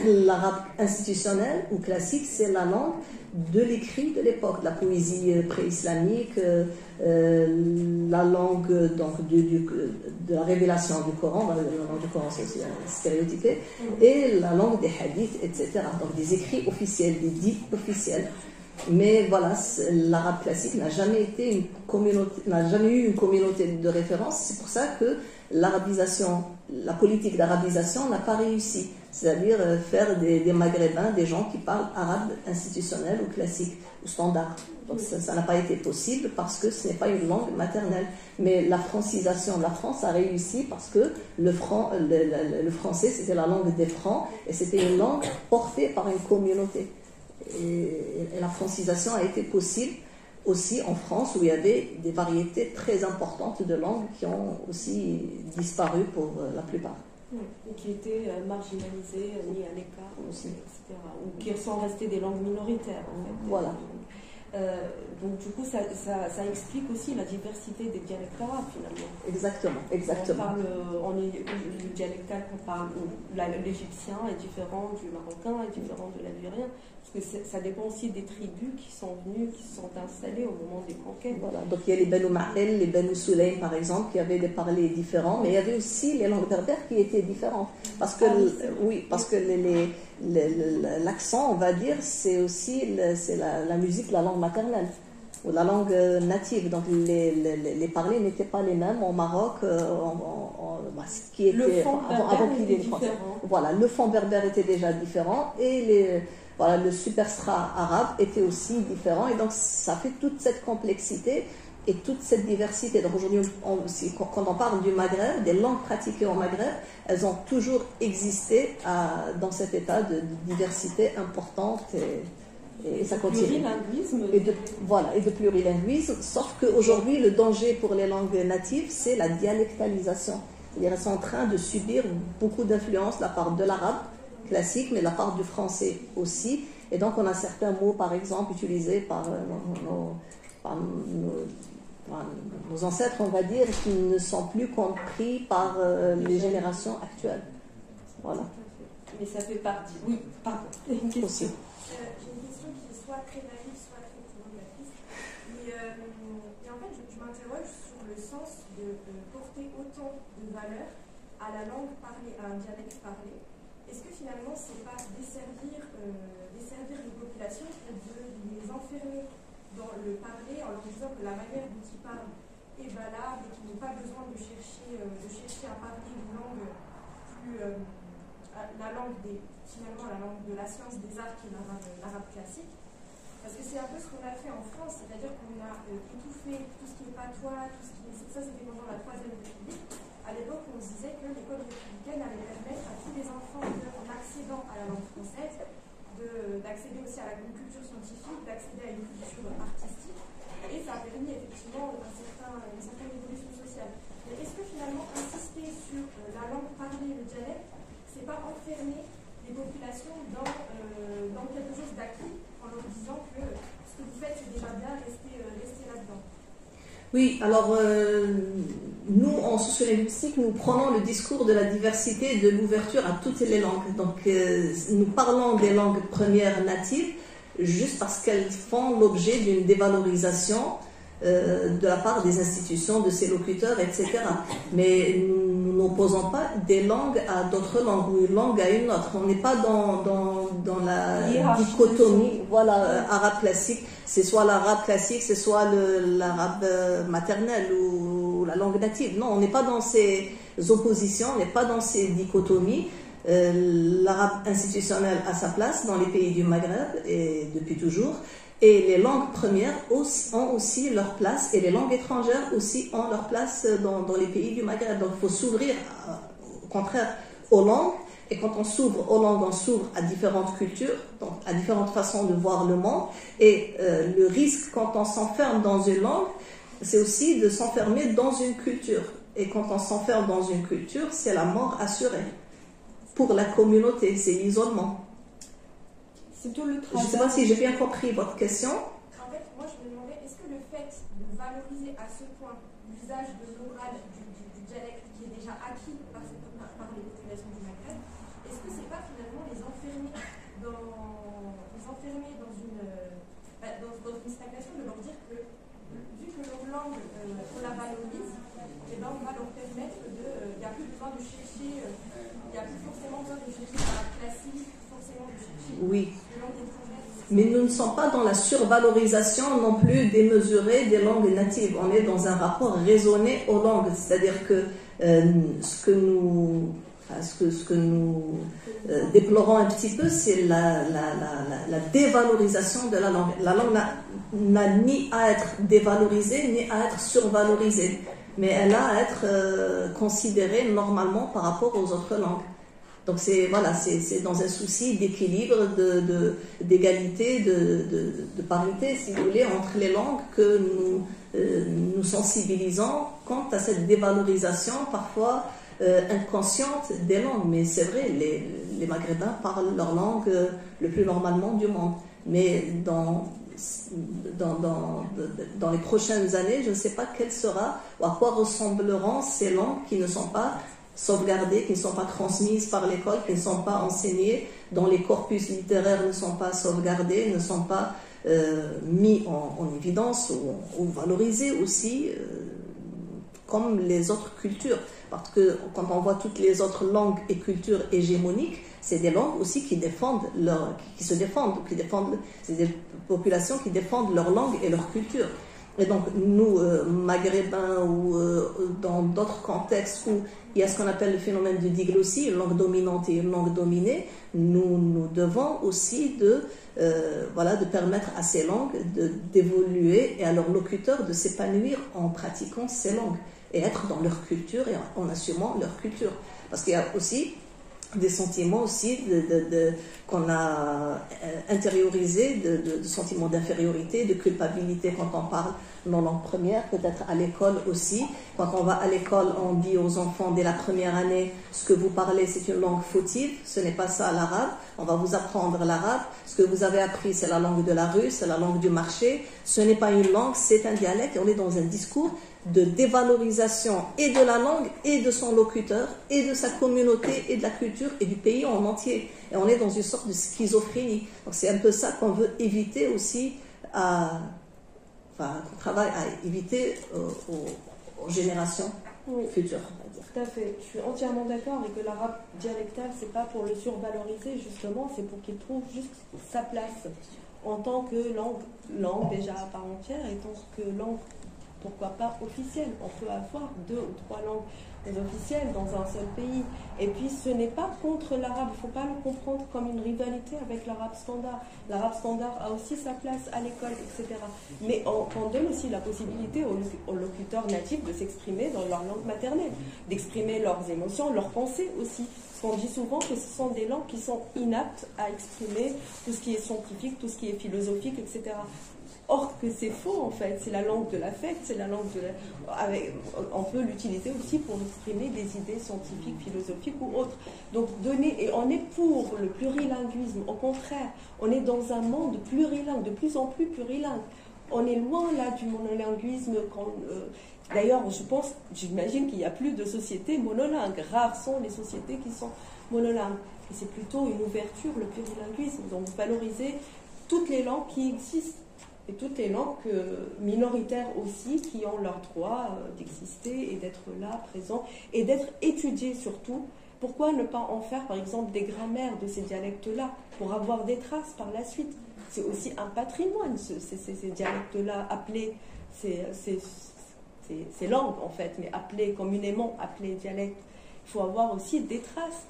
l'arabe institutionnel ou classique, c'est la langue de l'écrit de l'époque, de la poésie pré-islamique, la langue de la révélation du Coran, la langue du Coran c'est aussi stéréotypé, et la langue des hadiths, etc. Donc des écrits officiels, des dits officiels. Mais voilà, l'arabe classique n'a jamais eu une communauté de référence. C'est pour ça que la politique d'arabisation n'a pas réussi. C'est-à-dire faire des Maghrébins, des gens qui parlent arabe institutionnel ou classique, ou standard. Donc ça n'a pas été possible parce que ce n'est pas une langue maternelle. Mais la francisation de la France a réussi parce que le français, c'était la langue des Francs, et c'était une langue portée par une communauté. Et la francisation a été possible aussi en France, où il y avait des variétés très importantes de langues qui ont aussi disparu pour la plupart. Ou qui étaient marginalisées, mis à l'écart aussi, etc. Ou qui sont restées des langues minoritaires, en fait. Voilà. Donc du coup, ça explique aussi la diversité des dialectes arabes finalement. Exactement, exactement. Le dialectal qu'on parle, l'égyptien est différent du marocain, est différent de l'algérien, parce que ça dépend aussi des tribus qui sont venues, qui se sont installées au moment des conquêtes. Voilà, donc il y a les Banu Ma'el, les Banu Sulaym par exemple, qui avaient des parlers différents, mais il y avait aussi les langues berbères qui étaient différentes. Parce que, parce que l'accent, on va dire, c'est aussi la musique, la langue maternelle, ou la langue native. Donc les parlers n'étaient pas les mêmes au Maroc, ce qui était le fond avant qu'il y ait différent. Voilà, le fond berbère était déjà différent et le superstrat arabe était aussi différent, et donc ça fait toute cette complexité et toute cette diversité. Donc aujourd'hui, quand on parle du Maghreb, des langues pratiquées au Maghreb, elles ont toujours existé dans cet état de diversité importante et ça continue. Et de plurilinguisme, sauf qu'aujourd'hui, le danger pour les langues natives, c'est la dialectalisation. C'est-à-dire qu'elles sont en train de subir beaucoup d'influence de la part de l'arabe classique, mais de la part du français aussi. Et donc, on a certains mots, par exemple, utilisés par nos ancêtres, on va dire, qui ne sont plus compris par les générations actuelles. Voilà. Mais ça fait partie. Oui, pardon. Une question. J'ai une question qui est soit très naïve, soit très provocatrice. Et en fait, je m'interroge sur le sens de porter autant de valeur à la langue parlée, à un dialecte parlé. Est-ce que finalement, ce n'est pas desservir les populations et de les enfermer dans le parler en leur disant que la manière dont ils parlent est valable et qu'ils n'ont pas besoin de chercher à parler une langue plus. La langue finalement la langue de la science des arts qui est l'arabe classique, parce que c'est un peu ce qu'on a fait en France, c'est-à-dire qu'on a étouffé tout ce qui est patois, ça c'était pendant la Troisième République. À l'époque, on se disait que l'école républicaine allait permettre à tous les enfants, en accédant à la langue française, d'accéder aussi à la culture scientifique, d'accéder à une culture artistique, et ça a permis effectivement une certaine évolution sociale. Mais est-ce que finalement insister sur la langue parlée, le dialecte, c'est pas enfermer les populations dans quelque chose d'acquis en leur disant que ce que vous faites c'est déjà bien, restez là-dedans? Oui, alors nous en sociolinguistique, nous prenons le discours de la diversité et de l'ouverture à toutes les langues. Donc nous parlons des langues premières natives juste parce qu'elles font l'objet d'une dévalorisation de la part des institutions, de ses locuteurs, etc. Mais nous n'opposons pas des langues à d'autres langues ou une langue à une autre. On n'est pas dans la dichotomie, arabe classique. C'est soit l'arabe classique, c'est soit l'arabe maternel ou la langue native. Non, on n'est pas dans ces oppositions, on n'est pas dans ces dichotomies. L'arabe institutionnel a sa place dans les pays du Maghreb et depuis toujours. Et les langues premières ont aussi leur place, et les langues étrangères aussi ont leur place dans les pays du Maghreb. Donc il faut s'ouvrir, au contraire, aux langues. Et quand on s'ouvre aux langues, on s'ouvre à différentes cultures, donc à différentes façons de voir le monde. Et le risque quand on s'enferme dans une langue, c'est aussi de s'enfermer dans une culture. Et quand on s'enferme dans une culture, c'est la mort assurée. Pour la communauté, c'est l'isolement. C'est tout le Je travail. ne sais pas si j'ai bien compris votre question. En fait, moi je me demandais, est-ce que le fait de valoriser à ce point l'usage de l'oral du dialecte qui est déjà acquis par les populations du Maghreb, est-ce que c'est pas finalement les enfermer dans une stagnation, de leur dire que vu que leur langue on la valorise, et ben on va leur permettre il n'y a plus besoin de chercher, il n'y a plus forcément besoin de chercher par la classique, forcément de chercher des langues étrangères. Mais nous ne sommes pas dans la survalorisation non plus démesurée des langues natives. On est dans un rapport raisonné aux langues. C'est-à-dire que ce que nous déplorons un petit peu, c'est la dévalorisation de la langue. La langue n'a ni à être dévalorisée, ni à être survalorisée. Mais elle a à être considérée normalement par rapport aux autres langues. Donc c'est dans un souci d'équilibre, d'égalité, de parité, si vous voulez, entre les langues que nous sensibilisons quant à cette dévalorisation parfois inconsciente des langues. Mais c'est vrai, les Maghrébins parlent leur langue le plus normalement du monde. Mais dans les prochaines années, je ne sais pas quelle sera ou à quoi ressembleront ces langues qui ne sont pas sauvegardées, qui ne sont pas transmises par l'école, qui ne sont pas enseignées, dont les corpus littéraires ne sont pas sauvegardés, ne sont pas mis en évidence ou valorisés aussi, comme les autres cultures. Parce que quand on voit toutes les autres langues et cultures hégémoniques, c'est des langues aussi qui défendent c'est des populations qui défendent leur langue et leur culture. Et donc nous, maghrébins ou dans d'autres contextes où il y a ce qu'on appelle le phénomène de diglossie, une langue dominante et une langue dominée, nous devons aussi de permettre à ces langues d'évoluer et à leurs locuteurs de s'épanouir en pratiquant ces langues et être dans leur culture et en assumant leur culture. Parce qu'il y a aussi des sentiments aussi qu'on a intériorisés, de sentiments d'infériorité, de culpabilité quand on parle dans langue première, peut-être à l'école aussi. Quand on va à l'école, on dit aux enfants dès la première année, ce que vous parlez c'est une langue fautive, ce n'est pas ça l'arabe, on va vous apprendre l'arabe, ce que vous avez appris c'est la langue de la rue, c'est la langue du marché, ce n'est pas une langue, c'est un dialecte, et on est dans un discours de dévalorisation et de la langue et de son locuteur et de sa communauté et de la culture et du pays en entier. Et on est dans une sorte de schizophrénie. Donc c'est un peu ça qu'on veut éviter aussi qu'on travaille à éviter aux générations futures. Tout à fait. Je suis entièrement d'accord et que l'arabe dialectal, c'est pas pour le survaloriser justement, c'est pour qu'il trouve juste sa place en tant que langue déjà à part entière et en tant que langue, pourquoi pas officielle. On peut avoir 2 ou 3 langues officielles dans un seul pays. Et puis ce n'est pas contre l'arabe, il ne faut pas le comprendre comme une rivalité avec l'arabe standard. L'arabe standard a aussi sa place à l'école, etc. Mais on donne aussi la possibilité aux locuteurs natifs de s'exprimer dans leur langue maternelle, d'exprimer leurs émotions, leurs pensées aussi. Parce qu'on dit souvent que ce sont des langues qui sont inaptes à exprimer tout ce qui est scientifique, tout ce qui est philosophique, etc. Or que c'est faux en fait, c'est la langue de l'affect, c'est la langue on peut l'utiliser aussi pour exprimer des idées scientifiques, philosophiques ou autres. Donc et on est pour le plurilinguisme, au contraire, on est dans un monde plurilingue, de plus en plus plurilingue. On est loin là du monolinguisme. D'ailleurs, j'imagine qu'il n'y a plus de sociétés monolingues. Rares sont les sociétés qui sont monolingues. Et c'est plutôt une ouverture, le plurilinguisme. Donc valoriser toutes les langues qui existent. Et toutes les langues minoritaires aussi qui ont leur droit d'exister et d'être là, présents, et d'être étudiées surtout. Pourquoi ne pas en faire par exemple des grammaires de ces dialectes-là pour avoir des traces par la suite? C'est aussi un patrimoine, ces dialectes-là appelés, ces langues en fait, mais communément appelées dialectes. Il faut avoir aussi des traces.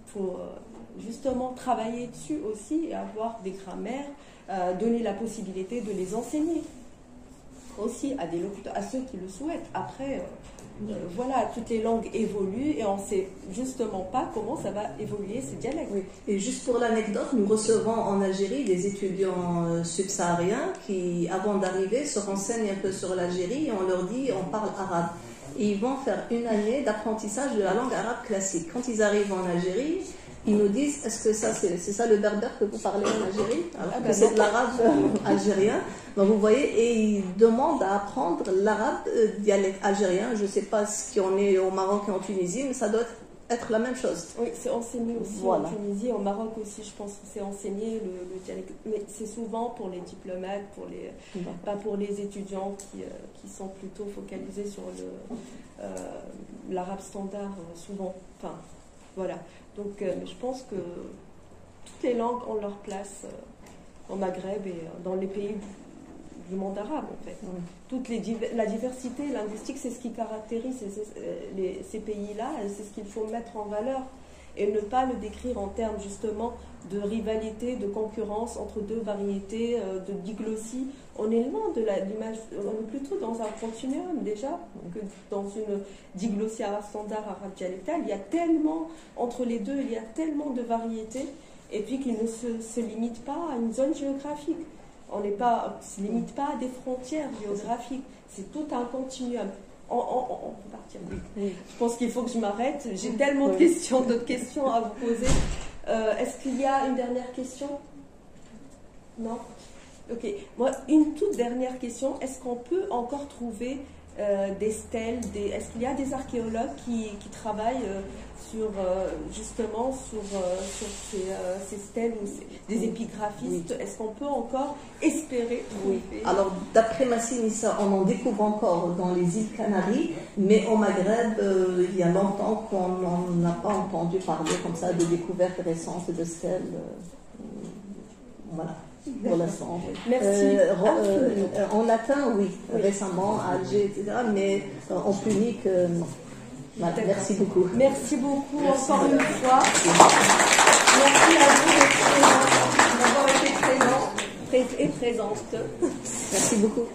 Il faut justement travailler dessus aussi et avoir des grammaires. Donner la possibilité de les enseigner aussi à des locuteurs, à ceux qui le souhaitent. Après, voilà, toutes les langues évoluent et on ne sait justement pas comment ça va évoluer ces dialectes. Oui. Et juste pour l'anecdote, nous recevons en Algérie des étudiants subsahariens qui, avant d'arriver, se renseignent un peu sur l'Algérie et on leur dit on parle arabe. Et ils vont faire une année d'apprentissage de la langue arabe classique. Quand ils arrivent en Algérie, ils nous disent, est-ce que ça, c'est ça le berbère que vous parlez en Algérie? Alors que c'est de l'arabe algérien. Donc vous voyez, et ils demandent à apprendre l'arabe dialecte algérien. Je ne sais pas ce qu'il y en est au Maroc et en Tunisie, mais ça doit être la même chose. Oui, c'est enseigné aussi en Tunisie, au Maroc aussi, je pense que c'est enseigné le dialecte. Mais c'est souvent pour les diplomates, pas pour les étudiants qui sont plutôt focalisés sur l'arabe standard, souvent. Enfin, voilà. Donc, je pense que toutes les langues ont leur place au Maghreb et dans les pays du monde arabe, en fait. La diversité linguistique, c'est ce qui caractérise ces pays-là, c'est ce qu'il faut mettre en valeur et ne pas le décrire en termes, justement, de rivalité, de concurrence entre 2 variétés, de diglossie. On est loin de l'image, on est plutôt dans un continuum déjà, que dans une diglossie arabe standard, arabe dialectal. Il y a tellement, entre les deux, il y a tellement de variétés, et puis qu'ils ne se limitent pas à une zone géographique. On ne se limite pas à des frontières géographiques, c'est tout un continuum. On peut partir. Oui. Je pense qu'il faut que je m'arrête. J'ai tellement d'autres questions à vous poser. Est-ce qu'il y a une dernière question? Non? Ok, moi, une toute dernière question. Est-ce qu'on peut encore trouver des stèles, est-ce qu'il y a des archéologues qui travaillent justement sur ces stèles ou des épigraphistes? Oui. Est-ce qu'on peut encore espérer trouver? Oui. Alors, d'après Massine Issa, on en découvre encore dans les îles Canaries, mais au Maghreb, il y a longtemps qu'on n'en a pas entendu parler comme ça de découvertes récentes de stèles. Voilà. Pour l'instant. Merci. En latin, oui, récemment, à Alger, etc. Mais en punique, non. Voilà, merci beaucoup. Merci beaucoup encore une fois. Merci à vous d'avoir été présents et présentes. Merci beaucoup.